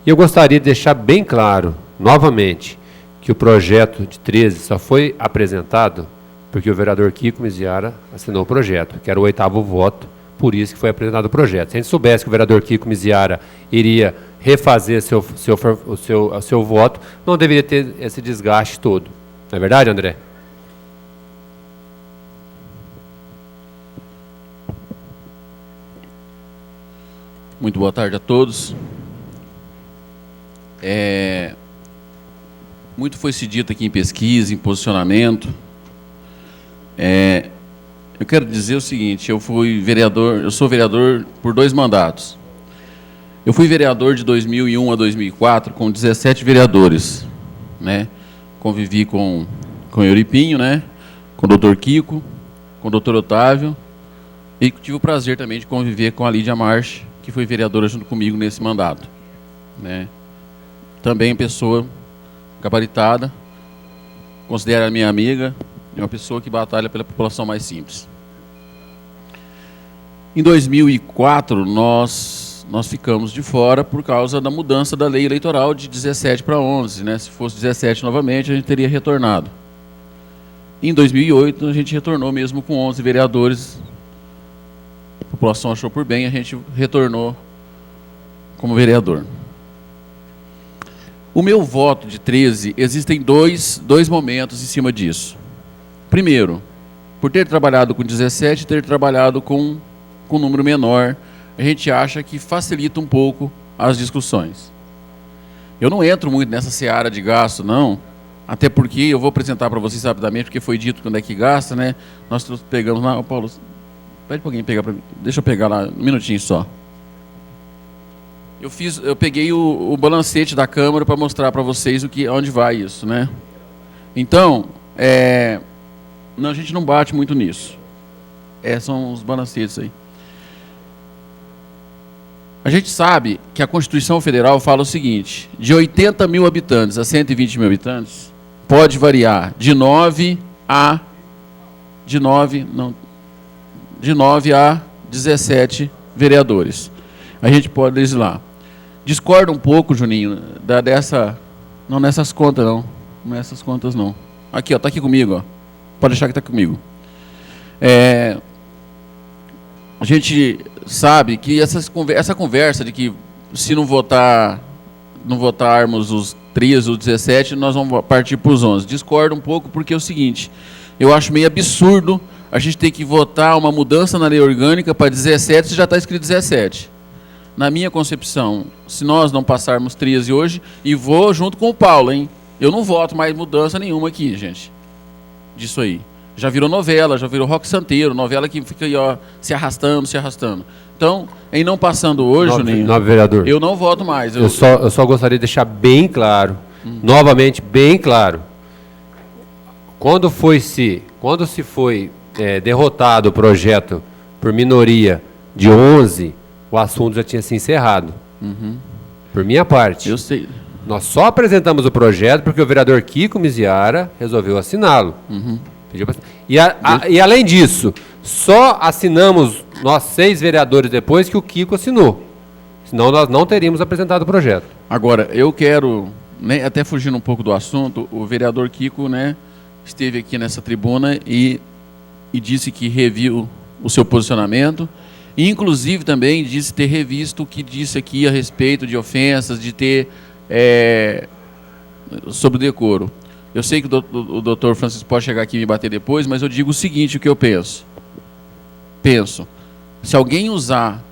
eu gostaria de deixar bem claro, novamente, que o projeto de 13 só foi apresentado porque o vereador Kiko Miziara assinou o projeto, que era o 8º voto, por isso que foi apresentado o projeto. Se a gente soubesse que o vereador Kiko Miziara iria refazer o seu voto, não deveria ter esse desgaste todo. Não é verdade, André? Muito boa tarde a todos. Muito foi se dito aqui em pesquisa, em posicionamento. Eu quero dizer o seguinte, eu sou vereador por 2 mandatos. Eu fui vereador de 2001 a 2004 com 17 vereadores, né? Convivi com o Euripinho, né? Com o doutor Kiko, com o doutor Otávio, e tive o prazer também de conviver com a Lídia Marche, que foi vereadora junto comigo nesse mandato, né? Também pessoa gabaritada, considera minha amiga, é uma pessoa que batalha pela população mais simples. Em 2004, nós ficamos de fora por causa da mudança da lei eleitoral de 17 para 11, né? Se fosse 17 novamente, a gente teria retornado. Em 2008, a gente retornou mesmo com 11 vereadores. A população achou por bem, a gente retornou como vereador. O meu voto de 13, existem dois momentos em cima disso. Primeiro, por ter trabalhado com 17, ter trabalhado com um número menor, a gente acha que facilita um pouco as discussões. Eu não entro muito nessa seara de gasto, não, até porque eu vou apresentar para vocês rapidamente, porque foi dito quando é que gasta, né? Nós pegamos lá, Paulo, pede para alguém pegar para mim, deixa eu pegar lá, um minutinho só. Eu peguei o balancete da Câmara para mostrar para vocês onde vai isso, né? Então, a gente não bate muito nisso. São os balancetes aí. A gente sabe que a Constituição Federal fala o seguinte, de 80 mil habitantes a 120 mil habitantes, pode variar de 9 a 17 vereadores. A gente pode legislar. Discordo um pouco, Juninho, não nessas contas não. Não nessas contas não. Aqui, ó, tá aqui comigo, ó. Pode deixar que tá comigo. A gente sabe que essa conversa de que se não votarmos os 13 ou 17, nós vamos partir para os 11. Discordo um pouco porque é o seguinte, eu acho meio absurdo a gente ter que votar uma mudança na lei orgânica para 17 se já está escrito 17. Na minha concepção, se nós não passarmos 13 hoje, e vou junto com o Paulo, hein? Eu não voto mais mudança nenhuma aqui, gente, disso aí. Já virou novela, já virou Roque Santeiro, novela que fica aí, ó, se arrastando. Então, em não passando hoje, Juninho, vereador, eu não voto mais. Eu só gostaria de deixar bem claro, novamente bem claro, quando se foi derrotado o projeto por minoria de 11, o assunto já tinha se encerrado. Por minha parte. Eu sei. Nós só apresentamos o projeto porque o vereador Kiko Miziara resolveu assiná-lo. E além disso, só assinamos nós 6 vereadores depois que o Kiko assinou. Senão nós não teríamos apresentado o projeto. Agora, eu quero, né, até fugindo um pouco do assunto, o vereador Kiko, né, esteve aqui nessa tribuna e disse que reviu o seu posicionamento. E, inclusive, também disse ter revisto o que disse aqui a respeito de ofensas, de ter sobre o decoro. Eu sei que o doutor Francisco pode chegar aqui e me bater depois, mas eu digo o seguinte, o que eu penso. Se alguém usar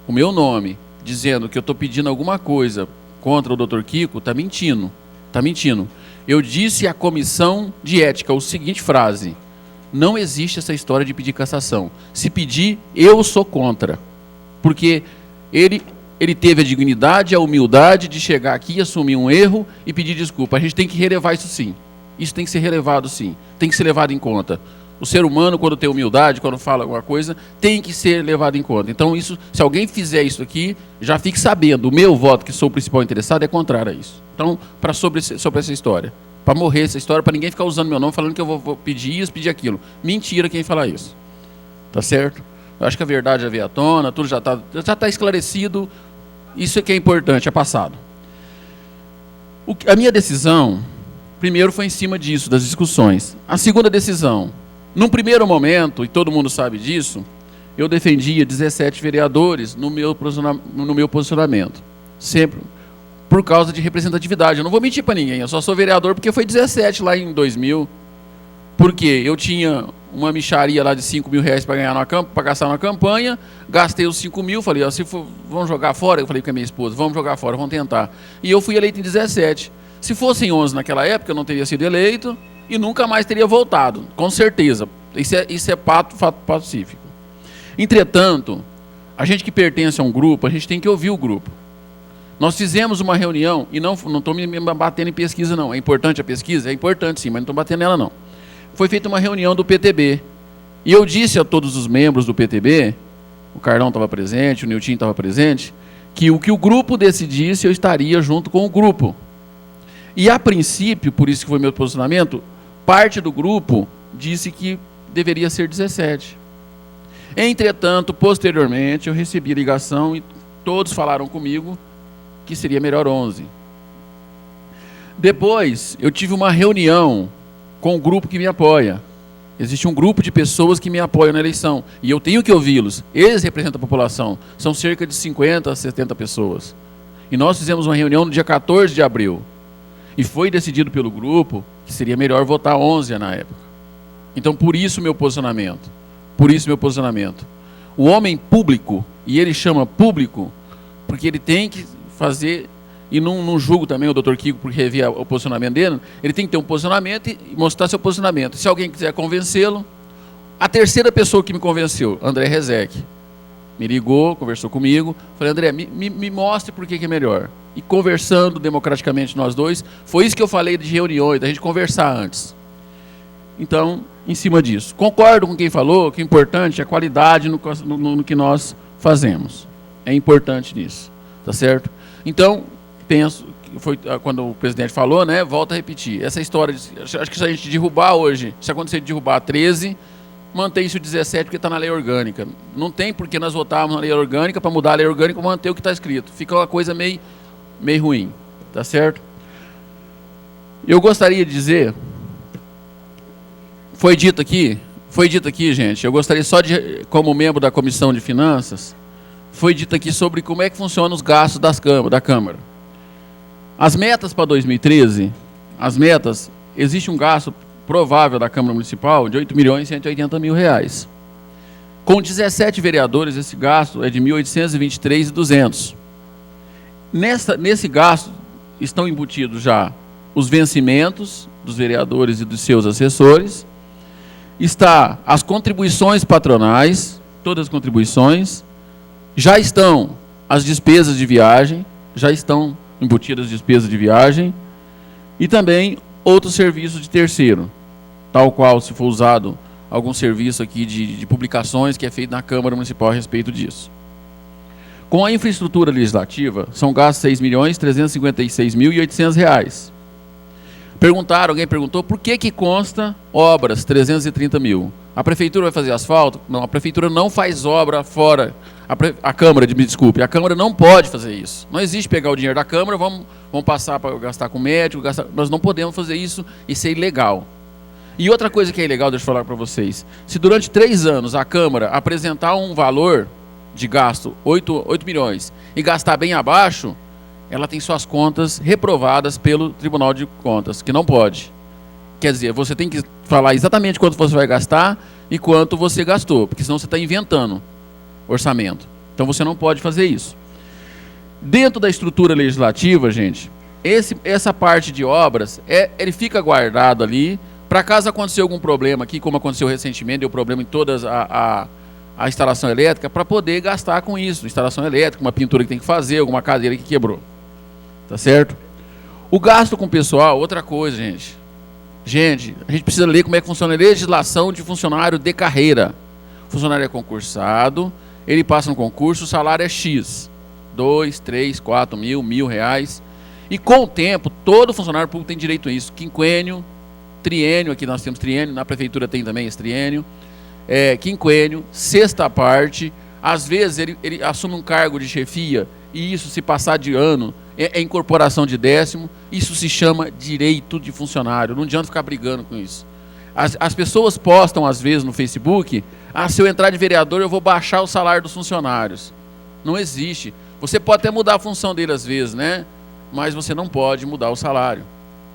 o meu nome dizendo que eu estou pedindo alguma coisa contra o doutor Kiko, está mentindo. Está mentindo. Eu disse à comissão de ética a seguinte frase: não existe essa história de pedir cassação. Se pedir, eu sou contra. Porque ele teve a dignidade, a humildade de chegar aqui, assumir um erro e pedir desculpa. A gente tem que relevar isso sim. Isso tem que ser relevado sim. Tem que ser levado em conta. O ser humano, quando tem humildade, quando fala alguma coisa, tem que ser levado em conta. Então, isso, se alguém fizer isso aqui, já fique sabendo, o meu voto, que sou o principal interessado, é contrário a isso. Então, sobre essa história. Para morrer essa história, para ninguém ficar usando meu nome, falando que eu vou pedir isso, pedir aquilo. Mentira quem falar isso. Tá certo? Eu acho que a verdade já veio à tona, tudo já está esclarecido. Isso é que é importante, é passado. A minha decisão, primeiro, foi em cima disso, das discussões. A segunda decisão, num primeiro momento, e todo mundo sabe disso, eu defendia 17 vereadores no meu posicionamento. Sempre por causa de representatividade. Eu não vou mentir para ninguém, eu só sou vereador porque foi 17 lá em 2000. Porque eu tinha uma mixaria lá de 5 mil reais para gastar na campanha, gastei os 5 mil, falei, ó, vamos jogar fora? Eu falei com a minha esposa, vamos jogar fora, vamos tentar. E eu fui eleito em 17. Se fossem 11 naquela época, eu não teria sido eleito e nunca mais teria voltado, com certeza. Isso é fato pacífico. Entretanto, a gente que pertence a um grupo, a gente tem que ouvir o grupo. Nós fizemos uma reunião, e não estou me batendo em pesquisa, não. É importante a pesquisa? É importante sim, mas não estou batendo nela, não. Foi feita uma reunião do PTB. E eu disse a todos os membros do PTB, o Carlão estava presente, o Nilton estava presente, que o que o grupo decidisse, eu estaria junto com o grupo. E a princípio, por isso que foi meu posicionamento, parte do grupo disse que deveria ser 17. Entretanto, posteriormente, eu recebi ligação e todos falaram comigo que seria melhor 11. Depois, eu tive uma reunião com o grupo que me apoia. Existe um grupo de pessoas que me apoiam na eleição. E eu tenho que ouvi-los. Eles representam a população. São cerca de 50 a 70 pessoas. E nós fizemos uma reunião no dia 14 de abril. E foi decidido pelo grupo que seria melhor votar 11 na época. Então, por isso meu posicionamento. Por isso meu posicionamento. O homem público, e ele chama público, porque ele tem que fazer, e não julgo também o Dr. Kiko porque revia o posicionamento dele, ele tem que ter um posicionamento e mostrar seu posicionamento. Se alguém quiser convencê-lo, a terceira pessoa que me convenceu, André Rezec, me ligou, conversou comigo, falei, André, me mostre por que é melhor. E conversando democraticamente nós dois, foi isso que eu falei de reuniões, da gente conversar antes. Então, em cima disso, concordo com quem falou que o importante é a qualidade no que nós fazemos. É importante nisso, tá certo? Então, penso, foi quando o presidente falou, né, volto a repetir, essa história, acho que se a gente derrubar hoje, se acontecer de derrubar 13, mantém-se o 17 porque está na lei orgânica. Não tem porque nós votarmos na lei orgânica para mudar a lei orgânica para manter o que está escrito. Fica uma coisa meio ruim, tá certo? Eu gostaria de dizer, foi dito aqui, gente, eu gostaria só de, como membro da Comissão de Finanças, foi dito aqui sobre como é que funcionam os gastos da Câmara. As metas para 2013, existe um gasto provável da Câmara Municipal de R$ 8.180.000. Com 17 vereadores, esse gasto é de R$ 1.823.200. Nesse gasto estão embutidos já os vencimentos dos vereadores e dos seus assessores, está as contribuições patronais, todas as contribuições, já estão as despesas de viagem, já estão embutidas as despesas de viagem, e também outros serviços de terceiro, tal qual se for usado algum serviço aqui de publicações que é feito na Câmara Municipal a respeito disso. Com a infraestrutura legislativa, são gastos R$ 6.356.800. Alguém perguntou por que consta obras 330 mil. A prefeitura vai fazer asfalto? Não, a prefeitura não faz obra fora. A Câmara, me desculpe, a Câmara não pode fazer isso. Não existe pegar o dinheiro da Câmara, vamos passar para gastar com médico, nós não podemos fazer isso, isso é ilegal. E outra coisa que é ilegal, deixa eu falar para vocês, se durante 3 anos a Câmara apresentar um valor de gasto, 8 milhões, e gastar bem abaixo, ela tem suas contas reprovadas pelo Tribunal de Contas, que não pode. Quer dizer, você tem que falar exatamente quanto você vai gastar e quanto você gastou, porque senão você está inventando orçamento. Então você não pode fazer isso. Dentro da estrutura legislativa, gente, essa parte de obras, ele fica guardado ali, para caso acontecer algum problema aqui, como aconteceu recentemente, deu problema em todas a instalação elétrica, para poder gastar com isso, instalação elétrica, uma pintura que tem que fazer, alguma cadeira que quebrou. Tá certo? O gasto com o pessoal, outra coisa, gente. Gente, a gente precisa ler como é que funciona a legislação de funcionário de carreira. O funcionário é concursado, ele passa no concurso, o salário é X. 2, 3, 4 mil, R$1.000. E com o tempo, todo funcionário público tem direito a isso. Quinquênio, triênio, aqui nós temos triênio, na prefeitura tem também esse triênio, quinquênio, sexta parte, às vezes ele assume um cargo de chefia e isso, se passar de ano, é incorporação de décimo, isso se chama direito de funcionário, não adianta ficar brigando com isso. As pessoas postam às vezes no Facebook, se eu entrar de vereador eu vou baixar o salário dos funcionários. Não existe. Você pode até mudar a função dele às vezes, né? Mas você não pode mudar o salário.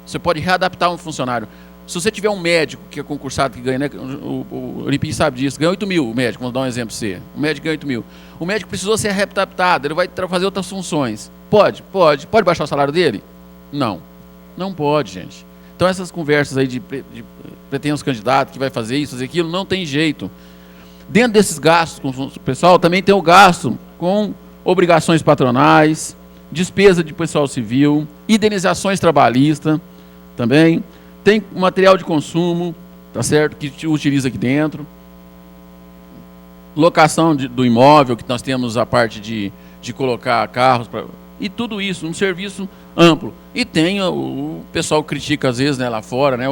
Você pode readaptar um funcionário. Se você tiver um médico que é concursado, que ganha, né? O Olipim sabe disso, ganha 8 mil o médico, vamos dar um exemplo para você. O médico ganha 8 mil. O médico precisou ser readaptado, ele vai fazer outras funções. Pode baixar o salário dele? Não. Não pode, gente. Então essas conversas aí de pretensos candidatos que vai fazer isso, fazer aquilo, não tem jeito. Dentro desses gastos com o pessoal, também tem o gasto com obrigações patronais, despesa de pessoal civil, indenizações trabalhistas também. Tem material de consumo, tá certo, que utiliza aqui dentro. Locação do imóvel, que nós temos a parte de colocar carros, e tudo isso, um serviço amplo. E tem o pessoal que critica às vezes, né, lá fora, né,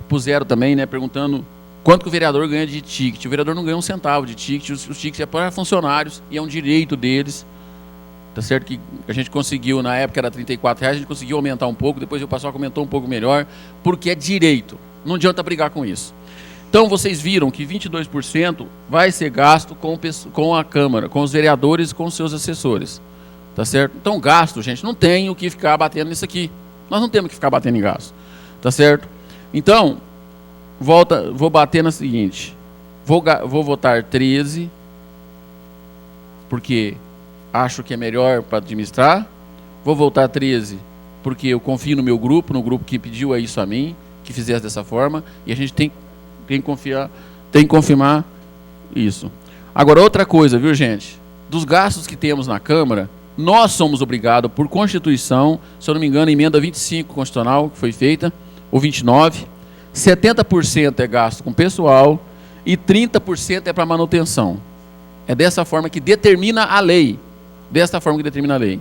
puseram também, né, perguntando quanto que o vereador ganha de ticket. O vereador não ganha um centavo de ticket, os tickets é para funcionários e é um direito deles. Tá certo que a gente conseguiu, na época era R$34, a gente conseguiu aumentar um pouco, depois o pessoal comentou um pouco melhor, porque é direito, não adianta brigar com isso. Então vocês viram que 22% vai ser gasto com a Câmara, com os vereadores e com os seus assessores. Tá certo? Então gasto, gente, não tem o que ficar batendo nisso aqui. Nós não temos que ficar batendo em gasto. Tá certo? Então, vou bater na seguinte, vou votar 13, porque acho que é melhor para administrar. Vou voltar 13, porque eu confio no meu grupo, no grupo que pediu isso a mim, que fizesse dessa forma, e a gente tem que confiar, tem que confirmar isso. Agora, outra coisa, viu, gente? Dos gastos que temos na Câmara, nós somos obrigados, por Constituição, se eu não me engano, a emenda 25 constitucional, que foi feita, ou 29, 70% é gasto com pessoal e 30% é para manutenção. É dessa forma que determina a lei. Desta forma que determina a lei.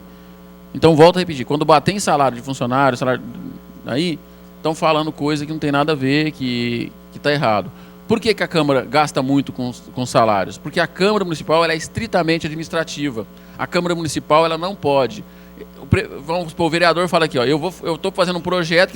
Então, volto a repetir, quando bater em salário de funcionário, salário aí, estão falando coisa que não tem nada a ver, que está errado. Por que a Câmara gasta muito com salários? Porque a Câmara Municipal ela é estritamente administrativa. A Câmara Municipal ela não pode. Vamos supor, o vereador fala aqui, ó, eu estou fazendo um projeto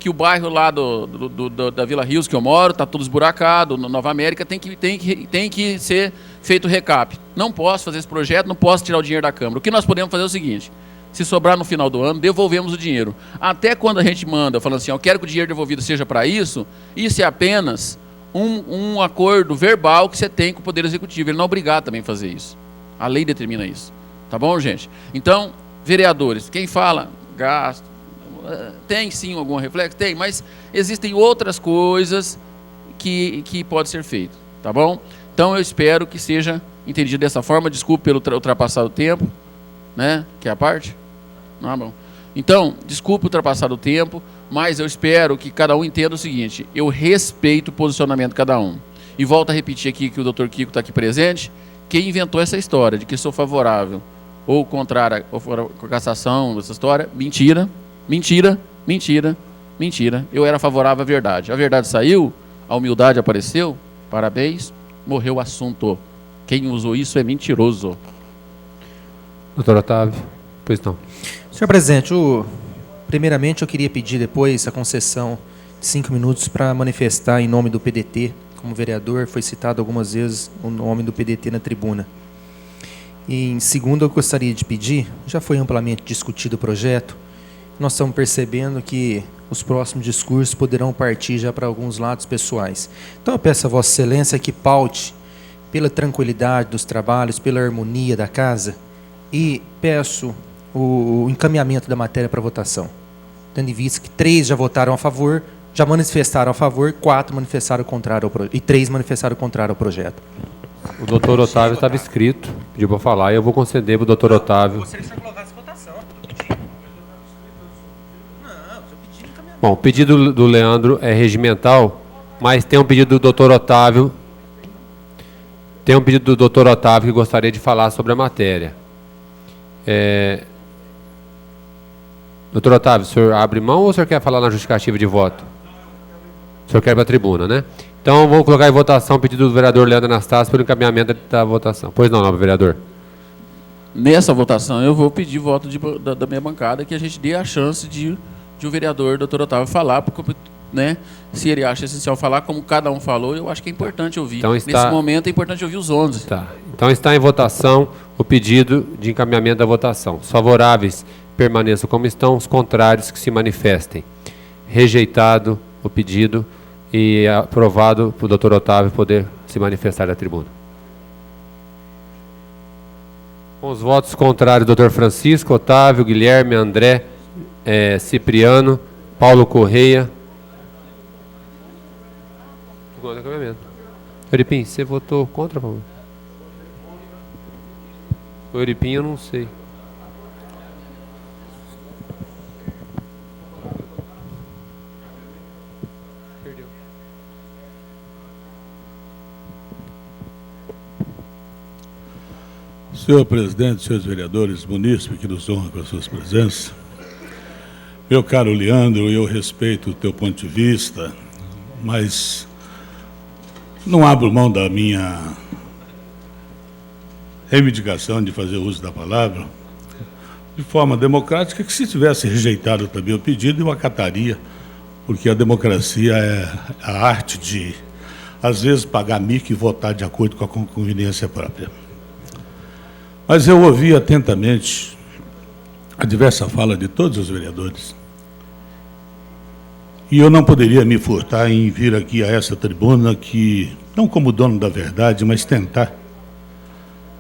que o bairro lá da Vila Rios que eu moro está todo esburacado, no Nova América tem que ser feito recap. Não posso fazer esse projeto, não posso tirar o dinheiro da Câmara. O que nós podemos fazer é o seguinte: se sobrar no final do ano, devolvemos o dinheiro. Até quando a gente manda, falando assim, eu quero que o dinheiro devolvido seja para isso é apenas um acordo verbal que você tem com o Poder Executivo. Ele não é obrigado também a fazer isso. A lei determina isso. Tá bom, gente? Então, vereadores, quem fala gasto, tem sim algum reflexo? Tem, mas existem outras coisas que pode ser feito. Tá bom? Então, eu espero que seja entendido dessa forma. Desculpe pelo ultrapassar o tempo, né? Que é a parte? Não, bom. Então, desculpe ultrapassar o tempo, mas eu espero que cada um entenda o seguinte: eu respeito o posicionamento de cada um. E volto a repetir aqui que o Dr. Kiko está aqui presente. Quem inventou essa história de que sou favorável ou contrário à cassação, essa história, mentira, mentira, mentira, mentira. Eu era favorável à verdade. A verdade saiu, a humildade apareceu, parabéns, morreu o assunto. Quem usou isso é mentiroso. Doutor Otávio, pois não. Senhor presidente, primeiramente eu queria pedir depois a concessão de 5 minutos para manifestar em nome do PDT. Como vereador, foi citado algumas vezes o nome do PDT na tribuna. E em segundo, eu gostaria de pedir, já foi amplamente discutido o projeto, nós estamos percebendo que os próximos discursos poderão partir já para alguns lados pessoais. Então eu peço a Vossa Excelência que paute pela tranquilidade dos trabalhos, pela harmonia da casa, e peço o encaminhamento da matéria para votação. Tendo em vista que 3 já votaram a favor, já manifestaram a favor, 4 manifestaram contrário e 3 manifestaram contrário ao projeto. O doutor Otávio estava inscrito, pediu para falar, e eu vou conceder para o doutor Otávio. Bom, o pedido do Leandro é regimental, mas tem um pedido do doutor Otávio. Tem um pedido do doutor Otávio que gostaria de falar sobre a matéria. Doutor Otávio, o senhor abre mão ou o senhor quer falar na justificativa de voto? O senhor quer ir para a tribuna, né? Então, vou colocar em votação o pedido do vereador Leandro Anastácio pelo encaminhamento da votação. Pois não, nobre vereador. Nessa votação, eu vou pedir voto da minha bancada, que a gente dê a chance de o vereador, doutor Otávio, falar, porque, né, se ele acha essencial falar, como cada um falou, eu acho que é importante ouvir. Então Nesse momento, é importante ouvir os 11. Tá. Então, está em votação o pedido de encaminhamento da votação. Os favoráveis permaneçam como estão, os contrários que se manifestem. Rejeitado o pedido e aprovado para o doutor Otávio poder se manifestar da tribuna. Com os votos contrários, doutor Francisco, Otávio, Guilherme, André, Cipriano, Paulo Correia. Euripim, você votou contra, por favor? O Euripim eu não sei. Senhor presidente, senhores vereadores, munícipes que nos honram com as suas presenças, meu caro Leandro, eu respeito o teu ponto de vista, mas não abro mão da minha reivindicação de fazer uso da palavra de forma democrática, que se tivesse rejeitado também o pedido, eu acataria, porque a democracia é a arte de, às vezes, pagar mico e votar de acordo com a conveniência própria. Mas eu ouvi atentamente a diversa fala de todos os vereadores. E eu não poderia me furtar em vir aqui a essa tribuna que, não como dono da verdade, mas tentar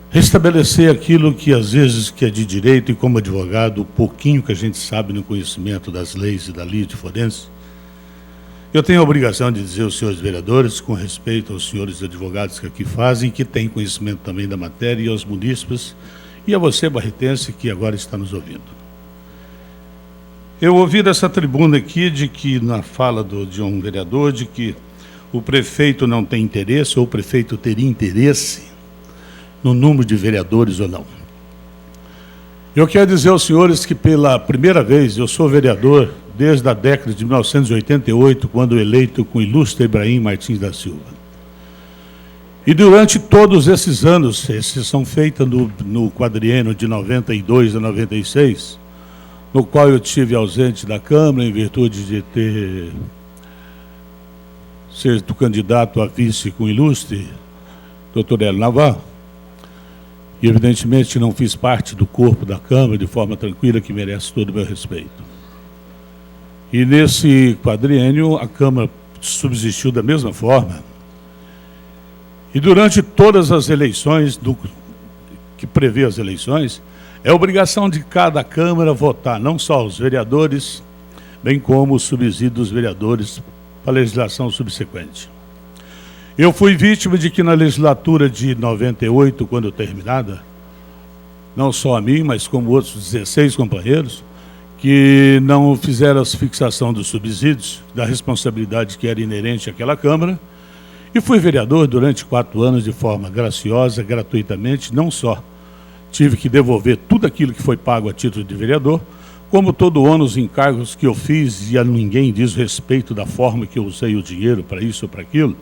restabelecer aquilo que às vezes que é de direito e como advogado, o pouquinho que a gente sabe no conhecimento das leis e da lei de forense. Eu tenho a obrigação de dizer aos senhores vereadores, com respeito aos senhores advogados que aqui fazem, que têm conhecimento também da matéria, e aos munícipes, e a você, barretense, que agora está nos ouvindo. Eu ouvi dessa tribuna aqui, de que, na fala de um vereador, de que o prefeito não tem interesse, ou o prefeito teria interesse no número de vereadores ou não. Eu quero dizer aos senhores que, pela primeira vez, eu sou vereador desde a década de 1988, quando eleito com o ilustre Ibrahim Martins da Silva. E durante todos esses anos, exceção feita no quadriênio de 92 a 96, no qual eu estive ausente da Câmara, em virtude de ter sido candidato a vice com o ilustre Dr. Hélio Navarro, e evidentemente não fiz parte do corpo da Câmara de forma tranquila, que merece todo o meu respeito. E nesse quadriênio a Câmara subsistiu da mesma forma. E durante todas as eleições, que prevê as eleições, é obrigação de cada Câmara votar, não só os vereadores, bem como o subsídio dos vereadores para a legislação subsequente. Eu fui vítima de que na legislatura de 98, quando terminada, não só a mim, mas como outros 16 companheiros, que não fizeram a fixação dos subsídios, da responsabilidade que era inerente àquela Câmara, e fui vereador durante 4 anos de forma graciosa, gratuitamente, não só tive que devolver tudo aquilo que foi pago a título de vereador, como todo o ônus e encargos que eu fiz, e a ninguém diz respeito da forma que eu usei o dinheiro para isso ou para aquilo.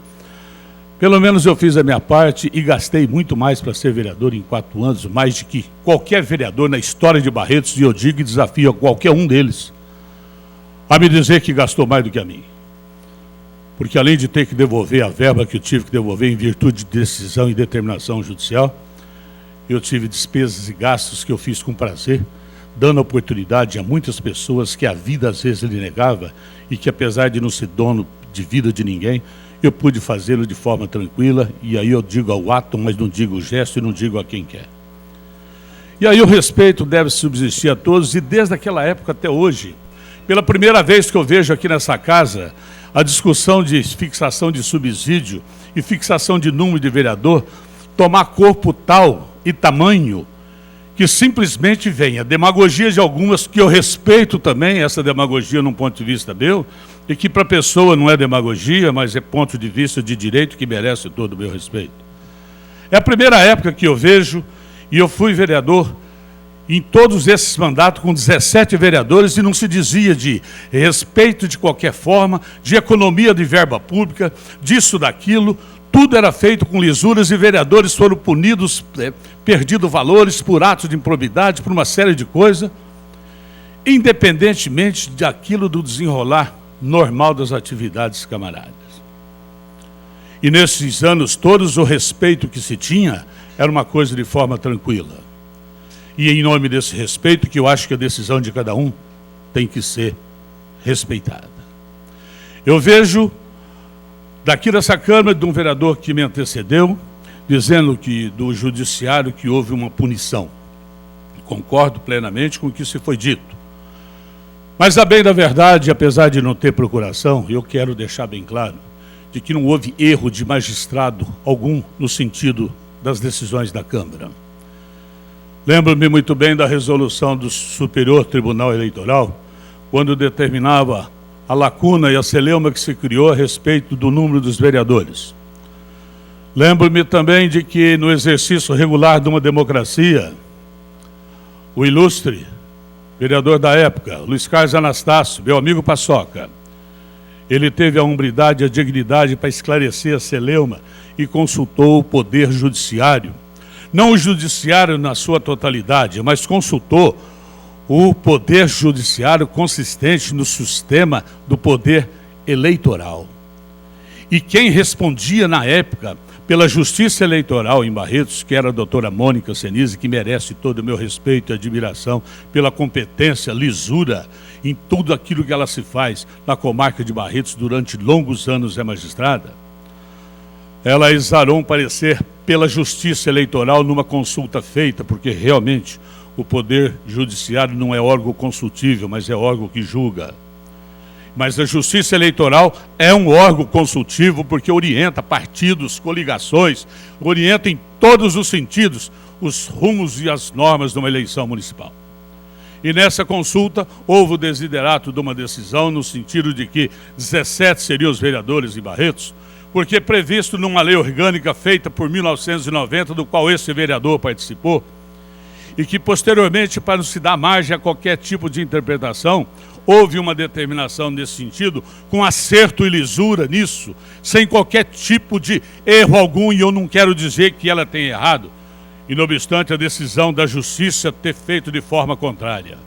Pelo menos eu fiz a minha parte e gastei muito mais para ser vereador em 4 anos, mais de que qualquer vereador na história de Barretos, e eu digo e desafio a qualquer um deles a me dizer que gastou mais do que a mim. Porque além de ter que devolver a verba que eu tive que devolver em virtude de decisão e determinação judicial, eu tive despesas e gastos que eu fiz com prazer, dando oportunidade a muitas pessoas que a vida às vezes lhe negava e que, apesar de não ser dono de vida de ninguém, eu pude fazê-lo de forma tranquila, e aí eu digo ao ato, mas não digo o gesto e não digo a quem quer. E aí o respeito deve subsistir a todos, e desde aquela época até hoje, pela primeira vez que eu vejo aqui nessa casa a discussão de fixação de subsídio e fixação de número de vereador tomar corpo tal e tamanho que simplesmente vem a demagogia de algumas, que eu respeito também, essa demagogia num ponto de vista meu, e que para a pessoa não é demagogia, mas é ponto de vista de direito que merece todo o meu respeito. É a primeira época que eu vejo, e eu fui vereador em todos esses mandatos com 17 vereadores, e não se dizia de respeito de qualquer forma, de economia de verba pública, disso, daquilo. Tudo era feito com lisuras e vereadores foram punidos, perdido valores por atos de improbidade, por uma série de coisas, independentemente daquilo do desenrolar normal das atividades camarárias. E nesses anos todos, o respeito que se tinha era uma coisa de forma tranquila. E em nome desse respeito, que eu acho que a decisão de cada um tem que ser respeitada. Eu vejo daqui dessa Câmara de um vereador que me antecedeu, dizendo que do judiciário que houve uma punição. Concordo plenamente com o que se foi dito. Mas, a bem da verdade, apesar de não ter procuração, eu quero deixar bem claro de que não houve erro de magistrado algum no sentido das decisões da Câmara. Lembro-me muito bem da resolução do Superior Tribunal Eleitoral, quando determinava a lacuna e a celeuma que se criou a respeito do número dos vereadores. Lembro-me também de que, no exercício regular de uma democracia, o ilustre vereador da época, Luiz Carlos Anastácio, meu amigo Paçoca, ele teve a hombridade e a dignidade para esclarecer a celeuma e consultou o Poder Judiciário. Não o Judiciário na sua totalidade, mas consultou o Poder Judiciário consistente no sistema do poder eleitoral. E quem respondia na época pela Justiça Eleitoral em Barretos, que era a doutora Mônica Senise, que merece todo o meu respeito e admiração pela competência, lisura em tudo aquilo que ela se faz na comarca de Barretos durante longos anos é magistrada, ela exarou um parecer pela Justiça Eleitoral numa consulta feita, porque realmente o Poder Judiciário não é órgão consultível, mas é órgão que julga. Mas a Justiça Eleitoral é um órgão consultivo porque orienta partidos, coligações, orienta em todos os sentidos os rumos e as normas de uma eleição municipal. E nessa consulta houve o desiderato de uma decisão no sentido de que 17 seriam os vereadores em Barretos, porque previsto numa lei orgânica feita por 1990, do qual esse vereador participou, e que posteriormente, para não se dar margem a qualquer tipo de interpretação, houve uma determinação nesse sentido, com acerto e lisura nisso, sem qualquer tipo de erro algum, e eu não quero dizer que ela tenha errado, e não obstante a decisão da Justiça ter feito de forma contrária.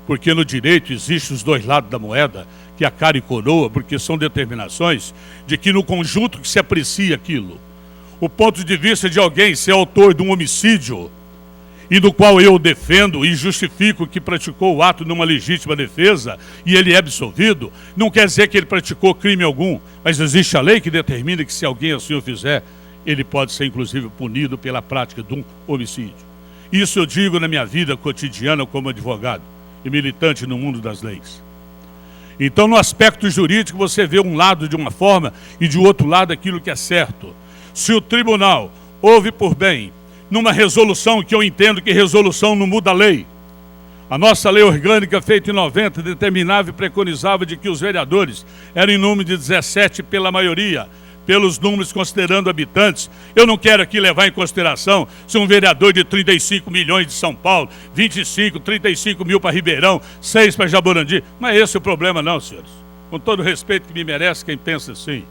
Porque no direito existem os dois lados da moeda, que é a cara e coroa, porque são determinações de que no conjunto que se aprecia aquilo, o ponto de vista de alguém ser autor de um homicídio, e do qual eu defendo e justifico que praticou o ato numa legítima defesa e ele é absolvido, não quer dizer que ele praticou crime algum, mas existe a lei que determina que se alguém assim o fizer, ele pode ser inclusive punido pela prática de um homicídio. Isso eu digo na minha vida cotidiana como advogado e militante no mundo das leis. Então, no aspecto jurídico, você vê um lado de uma forma e de outro lado aquilo que é certo. Se o tribunal houve por bem numa resolução, que eu entendo que resolução não muda a lei. A nossa lei orgânica, feita em 90, determinava e preconizava de que os vereadores eram em número de 17 pela maioria, pelos números considerando habitantes. Eu não quero aqui levar em consideração se um vereador de 35 milhões de São Paulo, 25, 35 mil para Ribeirão, 6 para Jaborandi. Não é esse o problema não, senhores. Com todo o respeito que me merece quem pensa assim.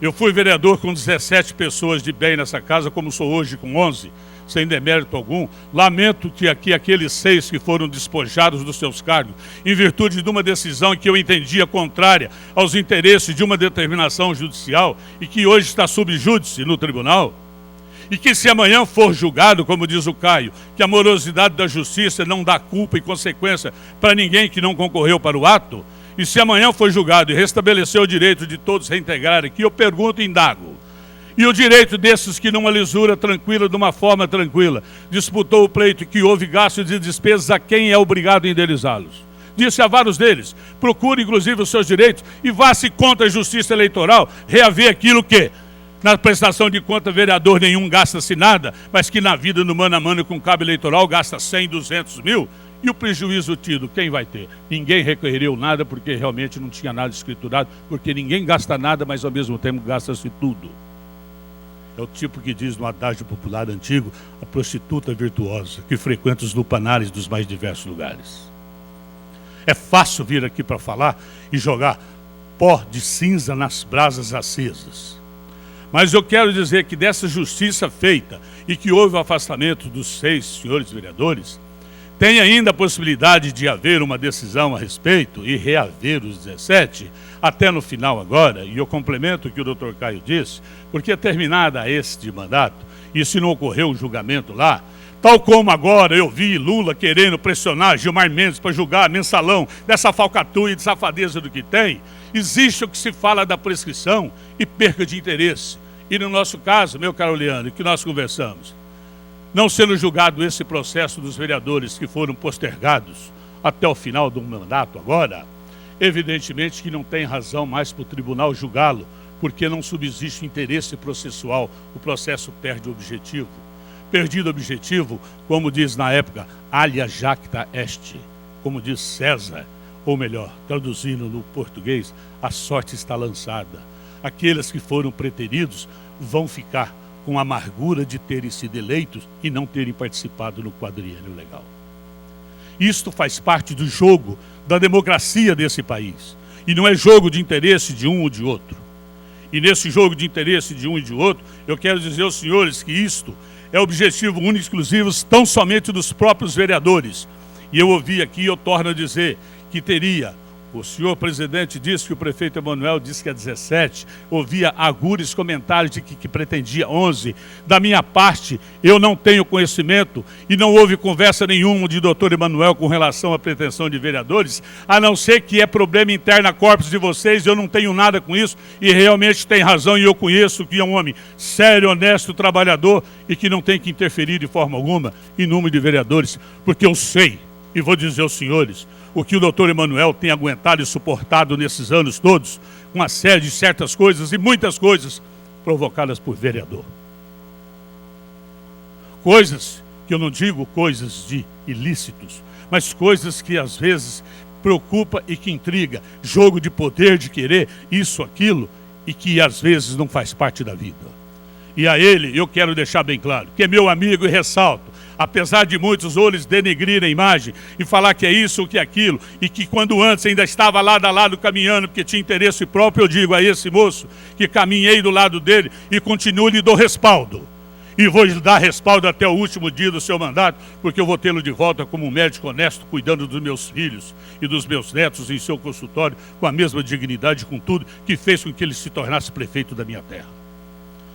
Eu fui vereador com 17 pessoas de bem nessa casa, como sou hoje com 11, sem demérito algum. Lamento que aqui aqueles 6 que foram despojados dos seus cargos, em virtude de uma decisão que eu entendia contrária aos interesses de uma determinação judicial e que hoje está sob júdice no tribunal, e que se amanhã for julgado, como diz o Caio, que a morosidade da justiça não dá culpa e consequência para ninguém que não concorreu para o ato, e se amanhã for julgado e restabelecer o direito de todos reintegrarem aqui, eu pergunto e indago. E o direito desses que numa lisura tranquila, de uma forma tranquila, disputou o pleito e que houve gastos de despesas, a quem é obrigado a indenizá-los? Disse a vários deles, procure inclusive os seus direitos e vá-se contra a Justiça Eleitoral, reaver aquilo que, na prestação de conta, vereador nenhum gasta-se nada, mas que na vida no mano a mano com cabo eleitoral gasta 100, 200 mil. E o prejuízo tido, quem vai ter? Ninguém requeriu nada porque realmente não tinha nada escriturado, porque ninguém gasta nada, mas ao mesmo tempo gasta-se tudo. É o tipo que diz no adágio popular antigo, a prostituta virtuosa, que frequenta os lupanares dos mais diversos lugares. É fácil vir aqui para falar e jogar pó de cinza nas brasas acesas. Mas eu quero dizer que dessa justiça feita e que houve o afastamento dos 6 senhores vereadores, tem ainda a possibilidade de haver uma decisão a respeito e reaver os 17, até no final agora, e eu complemento o que o doutor Caio disse, porque terminada este mandato, e se não ocorreu um julgamento lá, tal como agora eu vi Lula querendo pressionar Gilmar Mendes para julgar mensalão dessa falcatrua e de safadeza do que tem, existe o que se fala da prescrição e perca de interesse. E no nosso caso, meu caro Leandro, que nós conversamos, não sendo julgado esse processo dos vereadores que foram postergados até o final do mandato agora, evidentemente que não tem razão mais para o tribunal julgá-lo, porque não subsiste interesse processual, o processo perde o objetivo. Perdido o objetivo, como diz na época, alia jacta est, como diz César, ou melhor, traduzindo no português, a sorte está lançada. Aqueles que foram preteridos vão ficar com a amargura de terem sido eleitos e não terem participado no quadriênio legal. Isto faz parte do jogo da democracia desse país. E não é jogo de interesse de um ou de outro. E nesse jogo de interesse de um e de outro, eu quero dizer aos senhores que isto é objetivo único e exclusivo tão somente dos próprios vereadores. E eu ouvi aqui, eu torno a dizer, que teria... O senhor presidente disse que o prefeito Emanuel disse que é 17, ouvia agures comentários de que pretendia 11. Da minha parte, eu não tenho conhecimento e não houve conversa nenhuma de doutor Emanuel com relação à pretensão de vereadores, a não ser que é problema interno a corpus de vocês, eu não tenho nada com isso e realmente tem razão e eu conheço que é um homem sério, honesto, trabalhador e que não tem que interferir de forma alguma em número de vereadores, porque eu sei, e vou dizer aos senhores, o que o doutor Emanuel tem aguentado e suportado nesses anos todos, uma série de certas coisas e muitas coisas provocadas por vereador. Coisas que eu não digo coisas de ilícitos, mas coisas que às vezes preocupa e que intriga, jogo de poder, de querer, isso, aquilo, e que às vezes não faz parte da vida. E a ele eu quero deixar bem claro, que é meu amigo e ressalto, apesar de muitos olhos denegrirem a imagem e falar que é isso ou que é aquilo, e que quando antes ainda estava lado a lado caminhando porque tinha interesse próprio, eu digo a esse moço que caminhei do lado dele e continuo lhe dou respaldo. E vou lhe dar respaldo até o último dia do seu mandato, porque eu vou tê-lo de volta como um médico honesto, cuidando dos meus filhos e dos meus netos em seu consultório, com a mesma dignidade, com tudo, que fez com que ele se tornasse prefeito da minha terra.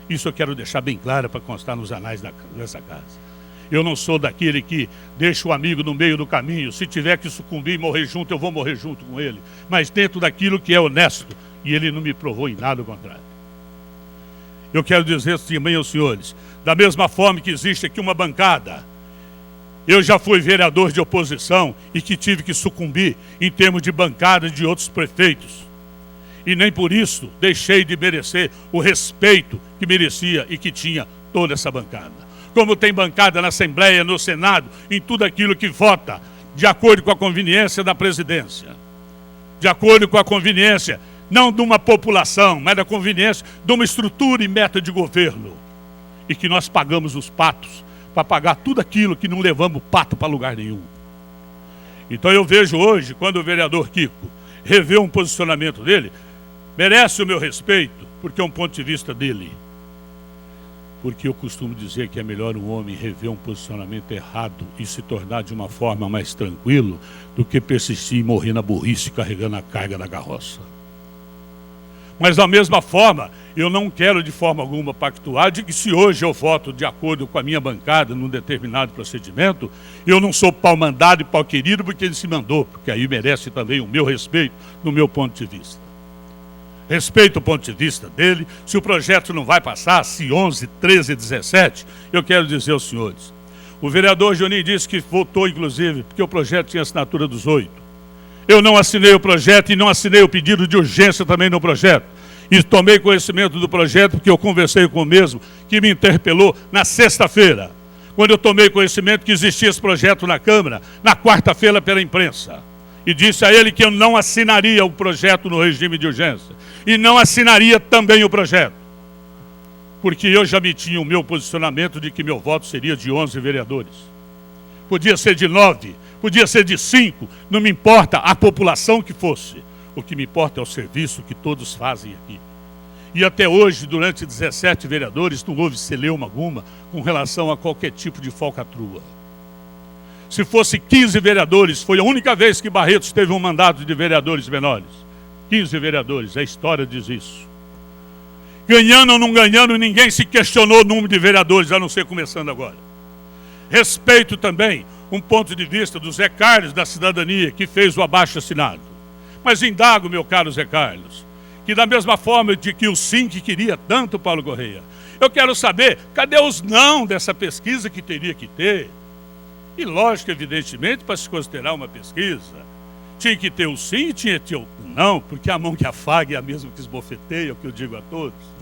Isso eu quero deixar bem claro para constar nos anais dessa casa. Eu não sou daquele que deixa o amigo no meio do caminho. Se tiver que sucumbir e morrer junto, eu vou morrer junto com ele. Mas dentro daquilo que é honesto. E ele não me provou em nada o contrário. Eu quero dizer também aos senhores, da mesma forma que existe aqui uma bancada, eu já fui vereador de oposição e que tive que sucumbir em termos de bancada de outros prefeitos. E nem por isso deixei de merecer o respeito que merecia e que tinha toda essa bancada. Como tem bancada na Assembleia, no Senado, em tudo aquilo que vota, de acordo com a conveniência da presidência. De acordo com a conveniência, não de uma população, mas da conveniência de uma estrutura e meta de governo. E que nós pagamos os patos para pagar tudo aquilo que não levamos pato para lugar nenhum. Então eu vejo hoje, quando o vereador Kiko revê um posicionamento dele, merece o meu respeito, porque é um ponto de vista dele. Porque eu costumo dizer que é melhor um homem rever um posicionamento errado e se tornar de uma forma mais tranquilo do que persistir e morrer na burrice carregando a carga da carroça. Mas da mesma forma, eu não quero de forma alguma pactuar de que se hoje eu voto de acordo com a minha bancada num determinado procedimento, eu não sou pau mandado e pau querido porque ele se mandou, porque aí merece também o meu respeito no meu ponto de vista. Respeito o ponto de vista dele, se o projeto não vai passar, se 11, 13, 17, eu quero dizer aos senhores, o vereador Juninho disse que votou inclusive, porque o projeto tinha assinatura dos 8. Eu não assinei o projeto e não assinei o pedido de urgência também no projeto. E tomei conhecimento do projeto porque eu conversei com o mesmo, que me interpelou na sexta-feira, quando eu tomei conhecimento que existia esse projeto na Câmara, na quarta-feira pela imprensa. E disse a ele que eu não assinaria o projeto no regime de urgência. E não assinaria também o projeto. porque eu já tinha o meu posicionamento de que meu voto seria de 11 vereadores. Podia ser de 9, podia ser de 5, não me importa a população que fosse. O que me importa é o serviço que todos fazem aqui. E até hoje, durante 17 vereadores, não houve celeuma alguma com relação a qualquer tipo de falcatrua. Se fosse 15 vereadores, foi a única vez que Barretos teve um mandato de vereadores menores. 15 vereadores, a história diz isso. Ganhando ou não ganhando, ninguém se questionou o número de vereadores, a não ser começando agora. Respeito também um ponto de vista do Zé Carlos da Cidadania, que fez o abaixo-assinado. Mas indago, meu caro Zé Carlos, que da mesma forma de que o sim que queria tanto Paulo Correia, eu quero saber, cadê os não dessa pesquisa que teria que ter? E lógico, evidentemente, para se considerar uma pesquisa, tinha que ter o sim e tinha que ter o não, porque a mão que afaga é a mesma que esbofeteia, é o que eu digo a todos.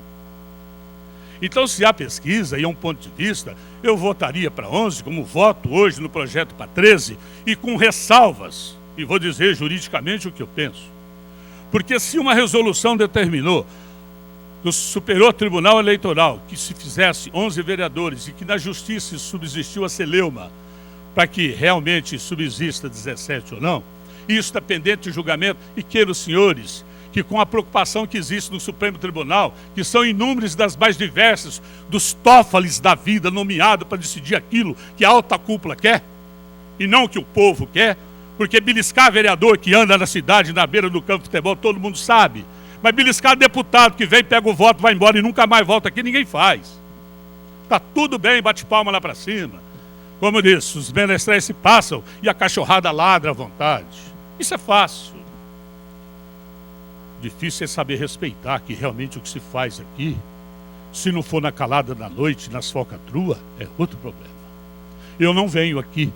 Então, se há pesquisa e é um ponto de vista, eu votaria para 11, como voto hoje no projeto para 13, e com ressalvas, e vou dizer juridicamente o que eu penso. Porque se uma resolução determinou do Superior Tribunal Eleitoral que se fizesse 11 vereadores e que na Justiça subsistiu a celeuma para que realmente subsista 17 ou não, isso está pendente de julgamento, e quero, senhores, que com a preocupação que existe no Supremo Tribunal, que são inúmeros das mais diversas, dos Tófales da vida nomeados para decidir aquilo que a alta cúpula quer, e não o que o povo quer, porque beliscar vereador que anda na cidade, na beira do campo de futebol, todo mundo sabe, mas beliscar deputado que vem, pega o voto, vai embora e nunca mais volta aqui, ninguém faz. Está tudo bem, bate palma lá para cima. Como eu disse, os menestréis se passam e a cachorrada ladra à vontade. Isso é fácil. Difícil é saber respeitar que realmente o que se faz aqui, se não for na calada da noite, nas falcatruas, é outro problema. Eu não venho aqui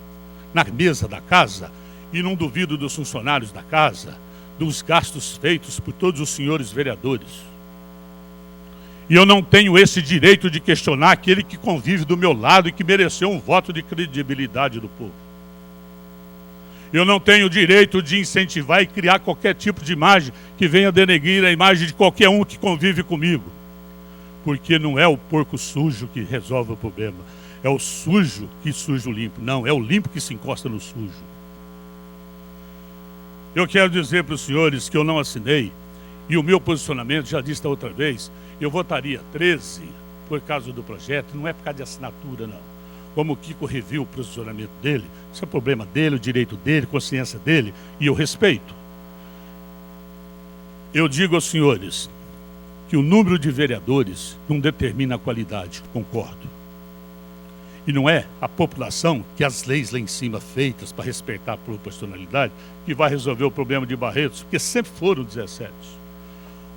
na mesa da casa e não duvido dos funcionários da casa, dos gastos feitos por todos os senhores vereadores. E eu não tenho esse direito de questionar aquele que convive do meu lado e que mereceu um voto de credibilidade do povo. Eu não tenho o direito de incentivar e criar qualquer tipo de imagem que venha denegrir a imagem de qualquer um que convive comigo. Porque não é o porco sujo que resolve o problema. É o sujo que suja o limpo. Não, é o limpo que se encosta no sujo. Eu quero dizer para os senhores que eu não assinei, e o meu posicionamento, já disse da outra vez, eu votaria 13 por causa do projeto, não é por causa de assinatura, não. Como o Kiko reviu o posicionamento dele, isso é problema dele, o direito dele, consciência dele, e eu respeito. Eu digo aos senhores que o número de vereadores não determina a qualidade, concordo. E não é a população que as leis lá em cima feitas para respeitar a proporcionalidade que vai resolver o problema de Barretos, porque sempre foram 17.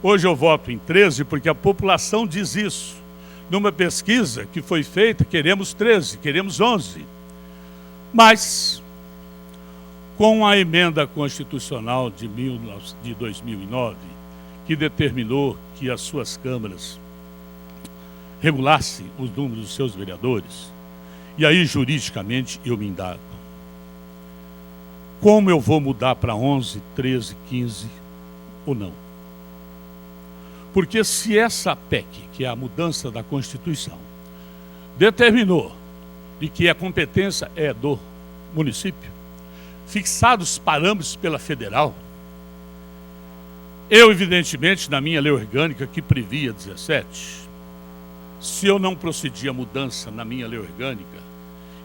Hoje eu voto em 13 porque a população diz isso. Numa pesquisa que foi feita, queremos 13, queremos 11. Mas, com a emenda constitucional de 2009, que determinou que as suas câmaras regulassem os números dos seus vereadores, e aí juridicamente eu me indago. Como eu vou mudar para 11, 13, 15 ou não? Porque se essa PEC, que é a mudança da Constituição, determinou de que a competência é do município, fixados parâmetros pela federal, eu, evidentemente, na minha lei orgânica, que previa 17, se eu não procedia a mudança na minha lei orgânica,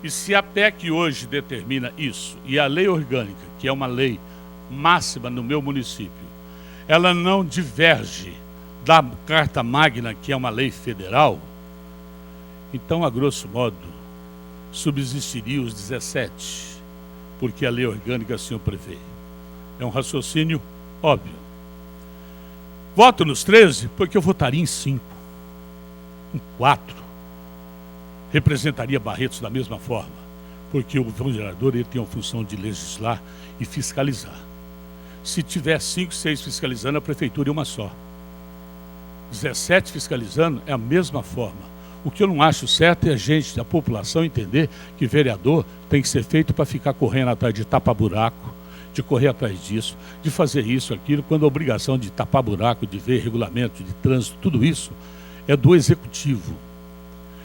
e se a PEC hoje determina isso, e a lei orgânica, que é uma lei máxima no meu município, ela não diverge da Carta Magna, que é uma lei federal, então, a grosso modo, subsistiria os 17, porque a lei orgânica assim o prevê. É um raciocínio óbvio. Voto nos 13 porque eu votaria em 5, em 4. Representaria Barretos da mesma forma, porque o vereador ele tem a função de legislar e fiscalizar. Se tiver 5, 6 fiscalizando, a prefeitura é uma só. 17 fiscalizando é a mesma forma. O que eu não acho certo é a população entender que vereador tem que ser feito para ficar correndo atrás de tapa-buraco, de correr atrás disso, de fazer isso, aquilo, quando a obrigação de tapar buraco, de ver regulamento de trânsito, tudo isso é do Executivo.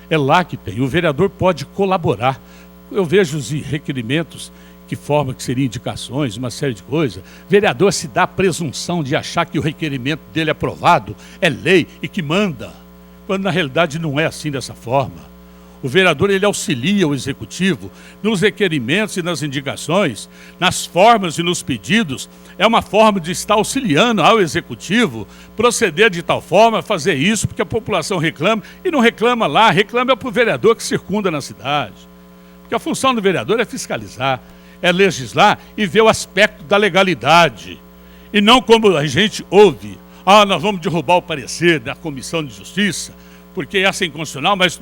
É lá que tem. O vereador pode colaborar. Eu vejo os requerimentos que formam, que seriam indicações, uma série de coisas. O vereador se dá a presunção de achar que o requerimento dele aprovado é lei e que manda, quando na realidade não é assim dessa forma. O vereador, ele auxilia o executivo nos requerimentos e nas indicações, nas formas e nos pedidos. É uma forma de estar auxiliando ao executivo proceder de tal forma, fazer isso, porque a população reclama, e não reclama lá, reclama para o vereador que circunda na cidade. Porque a função do vereador é fiscalizar, é legislar e ver o aspecto da legalidade. E não como a gente ouve, nós vamos derrubar o parecer da Comissão de Justiça, porque essa é inconstitucional, mas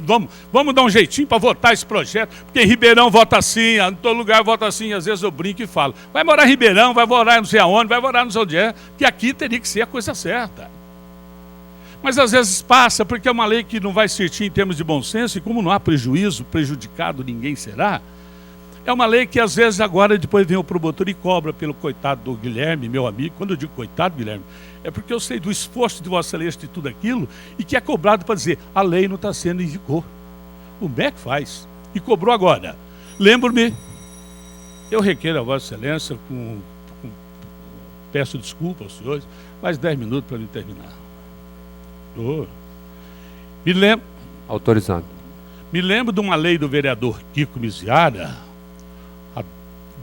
vamos dar um jeitinho para votar esse projeto, porque em Ribeirão vota assim, em todo lugar vota assim, às vezes eu brinco e falo, vai morar em Ribeirão, vai morar não sei aonde, vai morar não sei onde é, porque aqui teria que ser a coisa certa. Mas às vezes passa, porque é uma lei que não vai servir em termos de bom senso, e como não há prejuízo, prejudicado ninguém será, é uma lei que às vezes agora depois vem o promotor e cobra pelo coitado do Guilherme, meu amigo. Quando eu digo coitado, Guilherme, é porque eu sei do esforço de Vossa Excelência de tudo aquilo e que é cobrado para dizer, a lei não está sendo em vigor. O MEC faz e cobrou agora. Lembro-me, eu requeiro a Vossa Excelência, peço desculpa aos senhores, mais 10 minutos para me terminar. Me lembro... Autorizado. Me lembro de uma lei do vereador Kiko Miziara,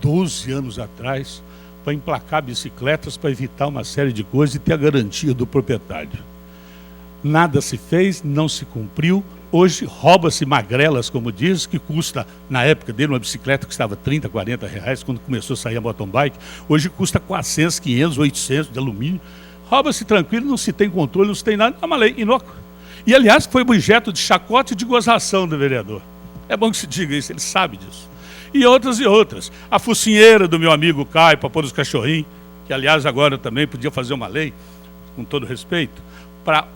12 anos atrás, para emplacar bicicletas, para evitar uma série de coisas e ter a garantia do proprietário. Nada se fez, não se cumpriu. Hoje rouba-se magrelas, como diz, que custa, na época dele, uma bicicleta que custava 30, 40 reais, quando começou a sair a mountain bike, hoje custa 400, 500, 800 de alumínio. Rouba-se tranquilo, não se tem controle, não se tem nada, é uma lei inócua. E, aliás, foi objeto de chacote e de gozação do vereador. É bom que se diga isso, ele sabe disso. E outras. A focinheira do meu amigo Caio, para pôr os cachorrinhos, que aliás agora também podia fazer uma lei, com todo respeito, para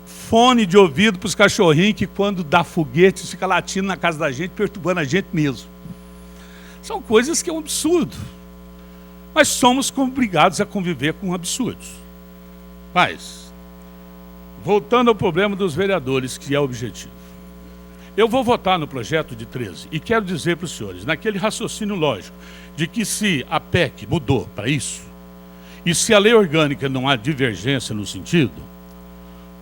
fone de ouvido para os cachorrinhos, que quando dá foguete fica latindo na casa da gente, perturbando a gente mesmo. São coisas que é um absurdo. Mas somos obrigados a conviver com absurdos. Mas, voltando ao problema dos vereadores, que é o objetivo. Eu vou votar no projeto de 13 e quero dizer para os senhores, naquele raciocínio lógico, de que se a PEC mudou para isso, e se a lei orgânica não há divergência no sentido,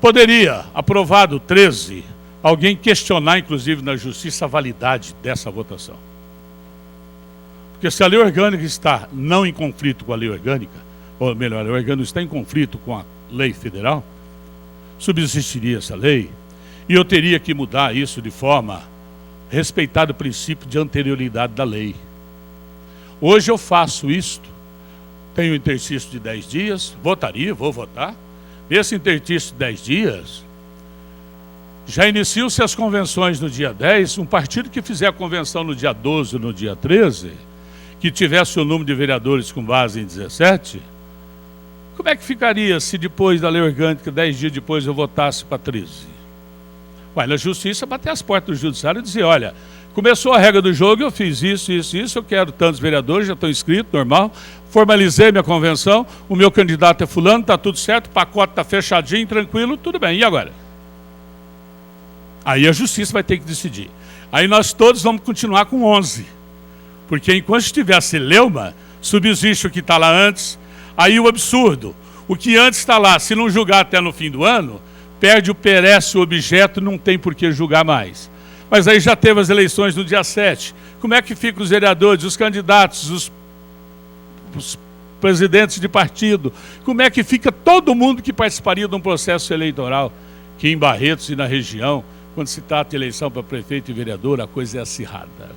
poderia, aprovado 13, alguém questionar, inclusive na justiça, a validade dessa votação. Porque se a lei orgânica está não em conflito com a lei orgânica, ou melhor, a lei orgânica está em conflito com a lei federal, subsistiria essa lei, e eu teria que mudar isso de forma respeitar o princípio de anterioridade da lei. Hoje eu faço isto, tenho um interstício de 10 dias, vou votar. Nesse interstício de 10 dias, já iniciam-se as convenções no dia 10, um partido que fizer a convenção no dia 12 ou no dia 13, que tivesse o número de vereadores com base em 17, como é que ficaria se depois da lei orgânica, 10 dias depois, eu votasse para 13? Vai na justiça, bater as portas do judiciário e dizer, olha, começou a regra do jogo, eu fiz isso, eu quero tantos vereadores, já estão inscritos, normal, formalizei minha convenção, o meu candidato é fulano, está tudo certo, o pacote está fechadinho, tranquilo, tudo bem, e agora? Aí a justiça vai ter que decidir. Aí nós todos vamos continuar com 11, porque enquanto estiver a celeuma, subsiste o que está lá antes, aí o absurdo, o que antes está lá, se não julgar até no fim do ano, perece o objeto, não tem por que julgar mais. Mas aí já teve as eleições no dia 7. Como é que ficam os vereadores, os candidatos, os presidentes de partido? Como é que fica todo mundo que participaria de um processo eleitoral? Que em Barretos e na região, quando se trata de eleição para prefeito e vereador, a coisa é acirrada.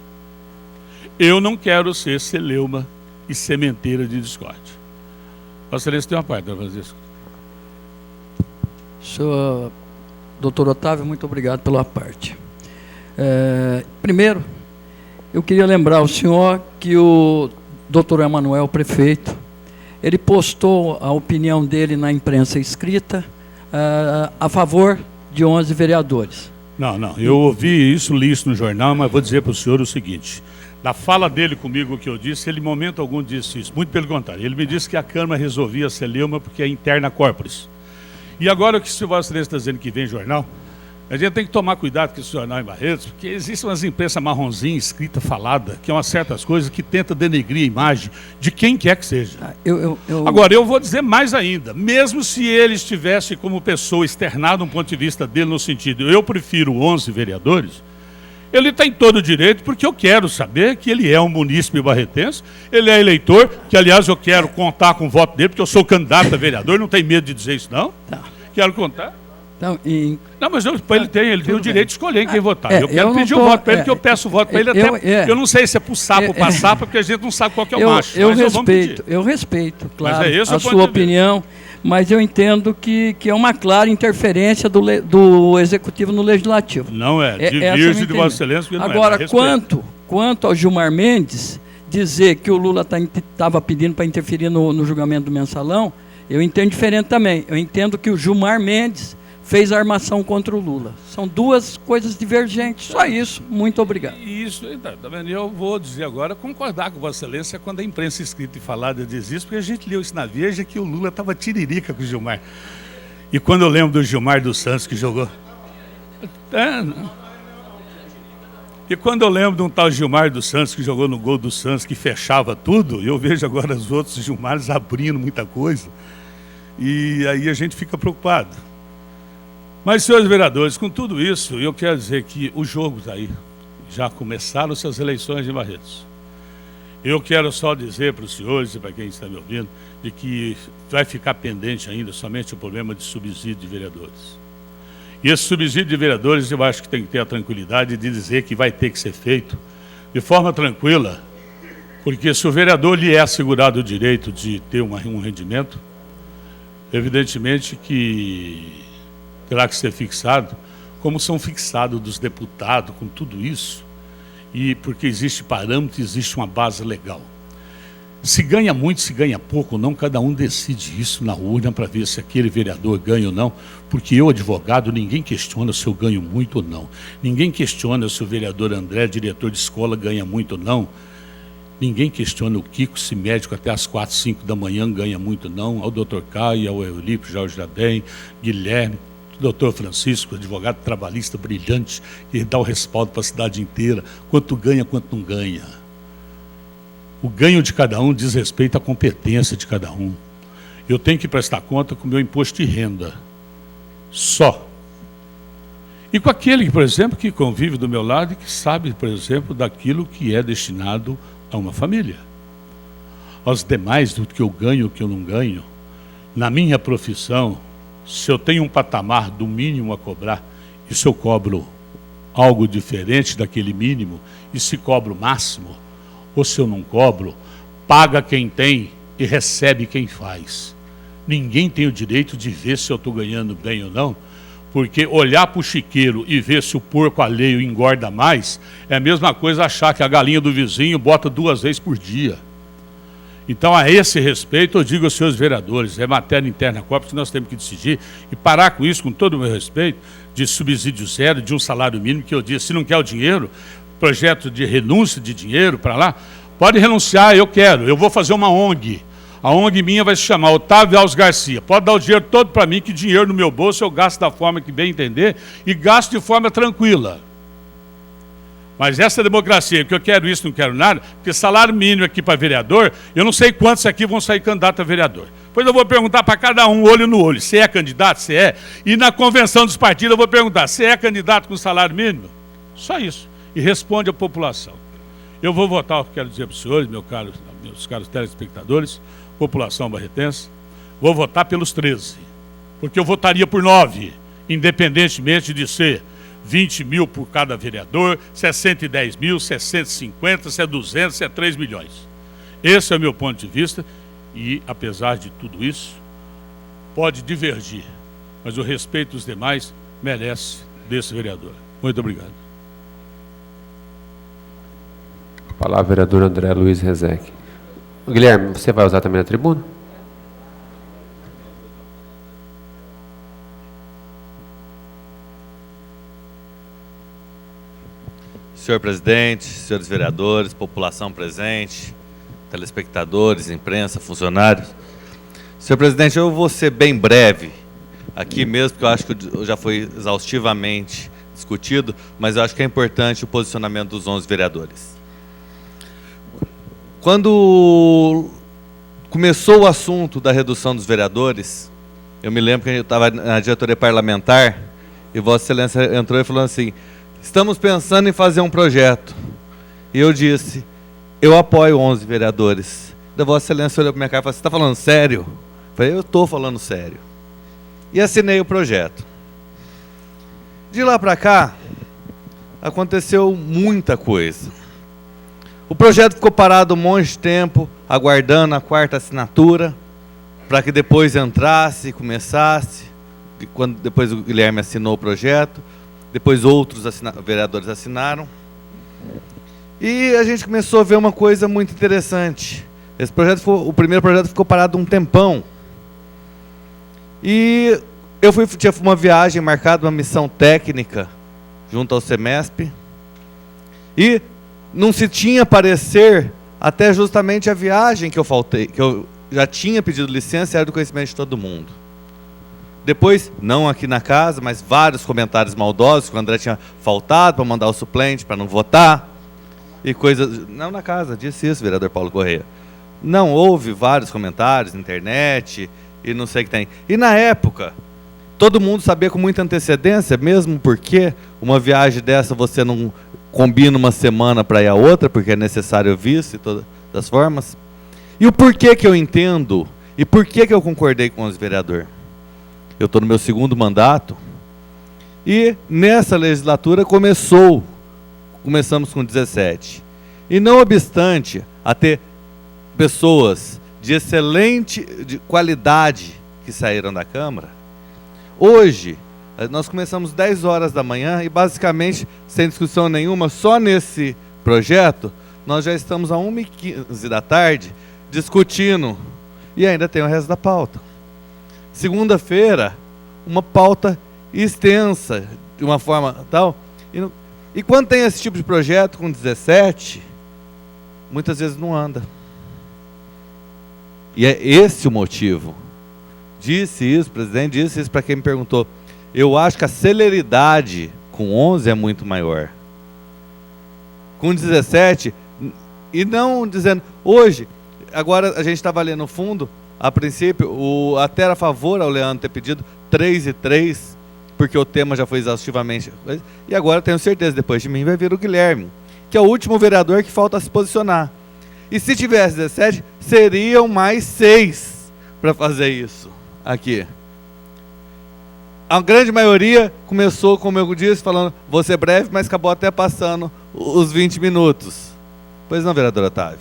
Eu não quero ser celeuma e sementeira de discórdia. Vossa Excelência tem uma parte para fazer isso. Senhor doutor Otávio, muito obrigado pela parte. Primeiro, eu queria lembrar ao senhor que o doutor Emanuel, prefeito, ele postou a opinião dele na imprensa escrita a favor de 11 vereadores. Não, eu ouvi isso, li isso no jornal, mas vou dizer para o senhor o seguinte, na fala dele comigo, o que eu disse, ele em momento algum disse isso, muito pelo contrário, ele me disse que a Câmara resolvia a celeuma porque é interna corporis. E agora o que o Vossa Excelência está dizendo que vem jornal, A gente tem que tomar cuidado com esse jornal em Barretos, porque existem umas imprensas marronzinhas, escrita, falada, que é umas certas coisas que tenta denegrir a imagem de quem quer que seja. Agora, eu vou dizer mais ainda, mesmo se ele estivesse como pessoa externada um ponto de vista dele no sentido, eu prefiro 11 vereadores, ele tem todo o direito, porque eu quero saber que ele é um munícipe barretense, ele é eleitor, que aliás eu quero contar com o voto dele, porque eu sou candidato a vereador, não tem medo de dizer isso não. Tá. Quero contar. Então, não, mas ele tem o direito de escolher em quem votar. Eu quero pedir o voto para ele, que eu peço o voto para ele até. Eu não sei se é pro sapo ou para sapo, porque a gente não sabe qual que é o macho. Eu respeito, claro, a sua opinião, mas eu entendo que é uma clara interferência do Executivo no Legislativo. Não é, divirge de Vossa Excelência, porque não é. Agora, quanto ao Gilmar Mendes, dizer que o Lula estava pedindo para interferir no julgamento do mensalão, eu entendo diferente também. Eu entendo que o Gilmar Mendes fez a armação contra o Lula. São duas coisas divergentes, só isso. Muito obrigado. Isso, tá vendo? Eu vou dizer agora, concordar com Vossa Excelência quando a imprensa escrita e falada diz isso, porque a gente leu isso na Veja que o Lula estava tiririca com o Gilmar. E quando eu lembro do Gilmar dos Santos que jogou... E quando eu lembro de um tal Gilmar dos Santos que jogou no gol do Santos, que fechava tudo, eu vejo agora os outros Gilmares abrindo muita coisa, e aí a gente fica preocupado. Mas, senhores vereadores, com tudo isso, eu quero dizer que o jogo está aí. Já começaram-se as eleições de Barretos. Eu quero só dizer para os senhores e para quem está me ouvindo, de que vai ficar pendente ainda somente o problema de subsídio de vereadores. E esse subsídio de vereadores, eu acho que tem que ter a tranquilidade de dizer que vai ter que ser feito de forma tranquila, porque se o vereador lhe é assegurado o direito de ter um rendimento, evidentemente que terá que ser fixado, como são fixados dos deputados, com tudo isso, e porque existe parâmetro, existe uma base legal. Se ganha muito, se ganha pouco, não, cada um decide isso na urna para ver se aquele vereador ganha ou não, porque eu, advogado, ninguém questiona se eu ganho muito ou não, ninguém questiona se o vereador André, diretor de escola, ganha muito ou não, ninguém questiona o Kiko, se médico até às 4, 5 da manhã ganha muito ou não, ao Dr. Caio, ao Eulípio, Jorge Jardem, Guilherme, doutor Francisco, advogado trabalhista brilhante, que dá o respaldo para a cidade inteira, quanto ganha, quanto não ganha. O ganho de cada um diz respeito à competência de cada um. Eu tenho que prestar conta com o meu imposto de renda, só. E com aquele, por exemplo, que convive do meu lado e que sabe, por exemplo, daquilo que é destinado a uma família. Aos demais, do que eu ganho, o que eu não ganho, na minha profissão, se eu tenho um patamar do mínimo a cobrar, e se eu cobro algo diferente daquele mínimo, e se cobro o máximo, ou se eu não cobro, paga quem tem e recebe quem faz. Ninguém tem o direito de ver se eu estou ganhando bem ou não, porque olhar para o chiqueiro e ver se o porco alheio engorda mais, é a mesma coisa achar que a galinha do vizinho bota 2 vezes por dia. Então, a esse respeito, eu digo aos senhores vereadores, é matéria interna corpus que nós temos que decidir e parar com isso, com todo o meu respeito, de subsídio zero, de um salário mínimo, que eu disse, se não quer o dinheiro, projeto de renúncia de dinheiro para lá, pode renunciar, eu quero, eu vou fazer uma ONG. A ONG minha vai se chamar Otávio Alves Garcia. Pode dar o dinheiro todo para mim, que dinheiro no meu bolso eu gasto da forma que bem entender e gasto de forma tranquila. Mas essa democracia, que eu quero isso, não quero nada, porque salário mínimo aqui para vereador, eu não sei quantos aqui vão sair candidato a vereador. Depois eu vou perguntar para cada um, olho no olho, se é candidato, se é. E na convenção dos partidos eu vou perguntar, se é candidato com salário mínimo? Só isso. E responde a população. Eu vou votar, eu quero dizer para os senhores, meus caros telespectadores, população barretense, vou votar pelos 13. Porque eu votaria por 9, independentemente de ser 20 mil por cada vereador, se é 110 mil, se é 150, se é 200, se é 3 milhões. Esse é o meu ponto de vista e, apesar de tudo isso, pode divergir, mas o respeito dos demais merece desse vereador. Muito obrigado. A palavra, vereador André Luiz Rezec. Guilherme, você vai usar também a tribuna? Senhor presidente, senhores vereadores, população presente, telespectadores, imprensa, funcionários. Senhor presidente, eu vou ser bem breve, aqui mesmo, porque eu acho que já foi exaustivamente discutido, mas eu acho que é importante o posicionamento dos 11 vereadores. Quando começou o assunto da redução dos vereadores, eu me lembro que eu estava na diretoria parlamentar e Vossa Excelência entrou e falou assim: estamos pensando em fazer um projeto. E eu disse: eu apoio 11 vereadores. Da Vossa Excelência olhou para minha cara e falou: você está falando sério? Eu falei: eu estou falando sério. E assinei o projeto. De lá para cá, aconteceu muita coisa. O projeto ficou parado um monte de tempo, aguardando a 4ª assinatura, para que depois entrasse e começasse. Quando depois o Guilherme assinou o projeto, depois outros vereadores assinaram. E a gente começou a ver uma coisa muito interessante. O primeiro projeto ficou parado um tempão. E eu tinha uma viagem marcada, uma missão técnica, junto ao SEMESP. E não se tinha parecer até justamente a viagem que eu faltei, que eu já tinha pedido licença e era do conhecimento de todo mundo. Depois, não aqui na casa, mas vários comentários maldosos, que o André tinha faltado para mandar o suplente, para não votar. E coisas... Não na casa, disse isso, vereador Paulo Correia. Não, houve vários comentários na internet e não sei o que tem. E na época, todo mundo sabia com muita antecedência, mesmo porque uma viagem dessa você não combina uma semana para ir a outra, porque é necessário visto de todas as formas. E o porquê que eu entendo, e por que eu concordei com os vereadores? Eu estou no meu 2º mandato, e nessa legislatura começamos com 17. E não obstante a ter pessoas de excelente qualidade que saíram da Câmara, hoje nós começamos 10 horas da manhã e basicamente, sem discussão nenhuma, só nesse projeto, nós já estamos a 1h15 da tarde discutindo e ainda tem o resto da pauta. Segunda-feira, uma pauta extensa, de uma forma tal. E quando tem esse tipo de projeto com 17, muitas vezes não anda. E é esse o motivo. Disse isso, o presidente disse isso para quem me perguntou. Eu acho que a celeridade com 11 é muito maior. Com 17, e não dizendo... Hoje, agora a gente estava lendo no fundo, a princípio, até era a favor ao Leandro ter pedido 3 e 3, porque o tema já foi exaustivamente... E agora tenho certeza, depois de mim vai vir o Guilherme, que é o último vereador que falta se posicionar. E se tivesse 17, seriam mais 6 para fazer isso aqui. A grande maioria começou, como eu disse, falando, vou ser breve, mas acabou até passando os 20 minutos. Pois não, vereador Otávio?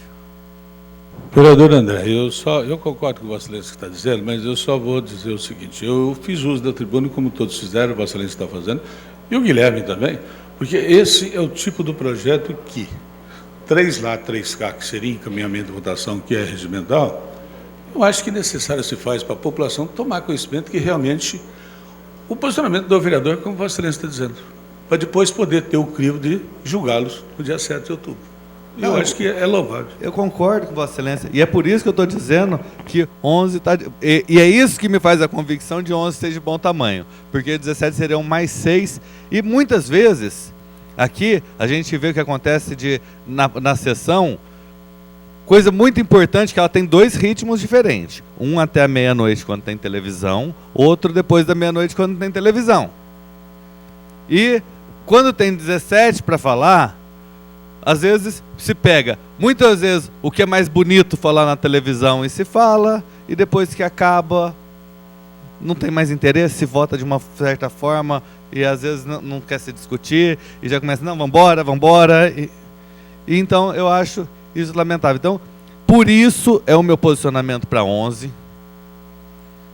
Vereador André, eu concordo com o Vossa Excelência que está dizendo, mas eu só vou dizer o seguinte: eu fiz uso da tribuna, como todos fizeram, Vossa Excelência está fazendo, e o Guilherme também, porque esse é o tipo do projeto que 3 lá, 3K, que seria encaminhamento de votação, que é regimental, eu acho que necessário se faz para a população tomar conhecimento que realmente o posicionamento do vereador, como Vossa Excelência está dizendo, para depois poder ter o crivo de julgá-los no dia 7 de outubro. Eu acho que é louvável. Eu concordo com Vossa Excelência, e é por isso que eu estou dizendo que 11 está... E é isso que me faz a convicção de 11 ser de bom tamanho, porque 17 seriam mais 6, e muitas vezes, aqui, a gente vê o que acontece na sessão, coisa muito importante, que ela tem 2 ritmos diferentes. Um até a meia-noite, quando tem televisão, outro depois da meia-noite, quando tem televisão. E quando tem 17 para falar, às vezes se pega, muitas vezes, o que é mais bonito falar na televisão e se fala, e depois que acaba, não tem mais interesse, se vota de uma certa forma, e às vezes não quer se discutir, e já começa, não, vambora. E então, eu acho isso lamentável. Então, por isso é o meu posicionamento para 11.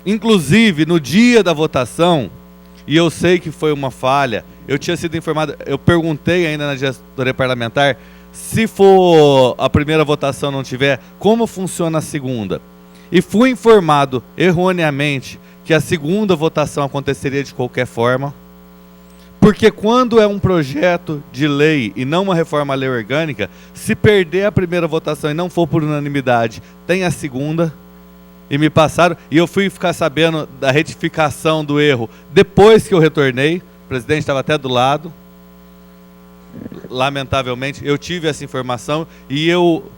Inclusive, no dia da votação, e eu sei que foi uma falha, eu tinha sido informado, eu perguntei ainda na diretoria parlamentar, se for a primeira votação não tiver, como funciona a segunda? E fui informado erroneamente que a segunda votação aconteceria de qualquer forma, porque quando é um projeto de lei e não uma reforma à lei orgânica, se perder a primeira votação e não for por unanimidade, tem a segunda. e me passaram, e eu fui ficar sabendo da retificação do erro depois que eu retornei. O presidente estava até do lado. Lamentavelmente, eu tive essa informação e eu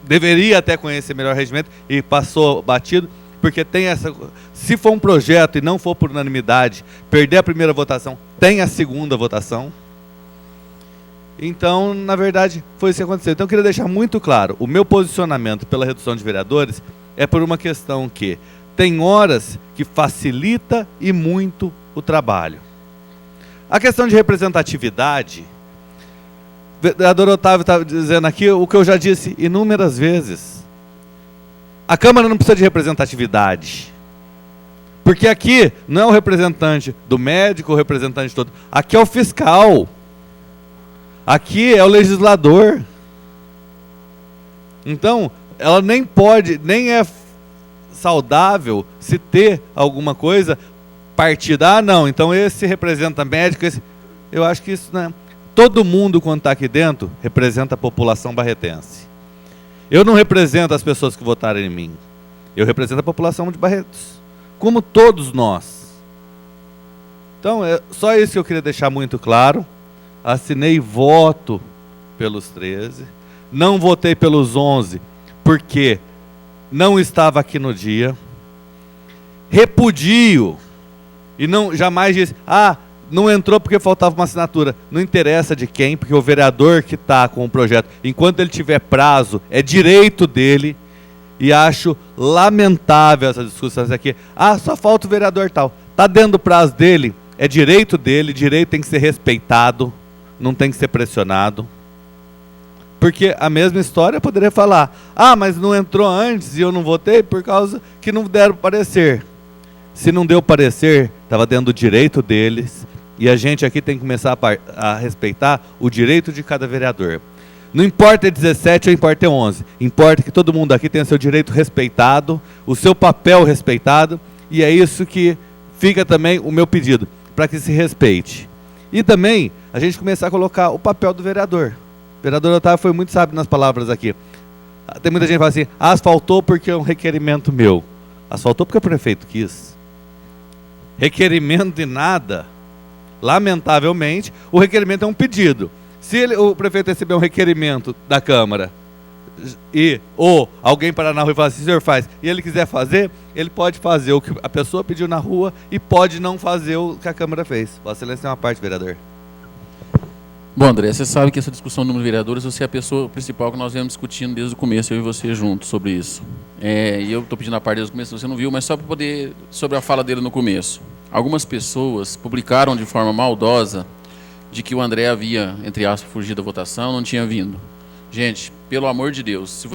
deveria até conhecer melhor o regimento e passou batido, porque tem essa... Se for um projeto e não for por unanimidade, perder a primeira votação, tem a segunda votação. Então, na verdade, foi isso que aconteceu. Então, eu queria deixar muito claro, o meu posicionamento pela redução de vereadores é por uma questão que tem horas que facilita e muito o trabalho. A questão de representatividade, o vereador Otávio estava dizendo aqui o que eu já disse inúmeras vezes. A Câmara não precisa de representatividade. Porque aqui não é o representante do médico, o representante todo. Aqui é o fiscal. Aqui é o legislador. Então, ela nem pode, nem é saudável se ter alguma coisa partida. Ah, não, então esse representa médico, esse... Eu acho que isso não é... Todo mundo, quando está aqui dentro, representa a população barretense. Eu não represento as pessoas que votaram em mim. Eu represento a população de Barretos. Como todos nós. Então, é só isso que eu queria deixar muito claro. Assinei voto pelos 13. Não votei pelos 11, porque não estava aqui no dia. Repudio. E não, jamais disse, não entrou porque faltava uma assinatura. Não interessa de quem, porque o vereador que está com o projeto, enquanto ele tiver prazo, é direito dele. E acho lamentável essas discussões aqui. Só falta o vereador tal. Está dentro do prazo dele, é direito dele, direito tem que ser respeitado, não tem que ser pressionado. Porque a mesma história eu poderia falar, mas não entrou antes e eu não votei por causa que não deram parecer. Se não deu parecer, estava dentro do direito deles, e a gente aqui tem que começar a respeitar o direito de cada vereador. Não importa 17 ou importa 11, importa que todo mundo aqui tenha seu direito respeitado, o seu papel respeitado, e é isso que fica também o meu pedido, para que se respeite. E também a gente começar a colocar o papel do vereador. O vereador Otávio foi muito sábio nas palavras aqui. Tem muita gente que fala assim, asfaltou porque é um requerimento meu. Asfaltou porque o prefeito quis. Requerimento de nada. Lamentavelmente, o requerimento é um pedido. Se o prefeito receber um requerimento da Câmara ou alguém parar na rua e falar assim, senhor faz, e ele quiser fazer, ele pode fazer o que a pessoa pediu na rua e pode não fazer o que a Câmara fez. Vossa Excelência tem uma parte, vereador. Bom, André, você sabe que essa discussão do número de vereadores, você é a pessoa principal que nós viemos discutindo desde o começo, eu e você juntos, sobre isso. E eu estou pedindo a parte desde o começo, você não viu, mas só para poder, sobre a fala dele no começo. Algumas pessoas publicaram de forma maldosa de que o André havia, entre aspas, fugido da votação, não tinha vindo. Gente, pelo amor de Deus, se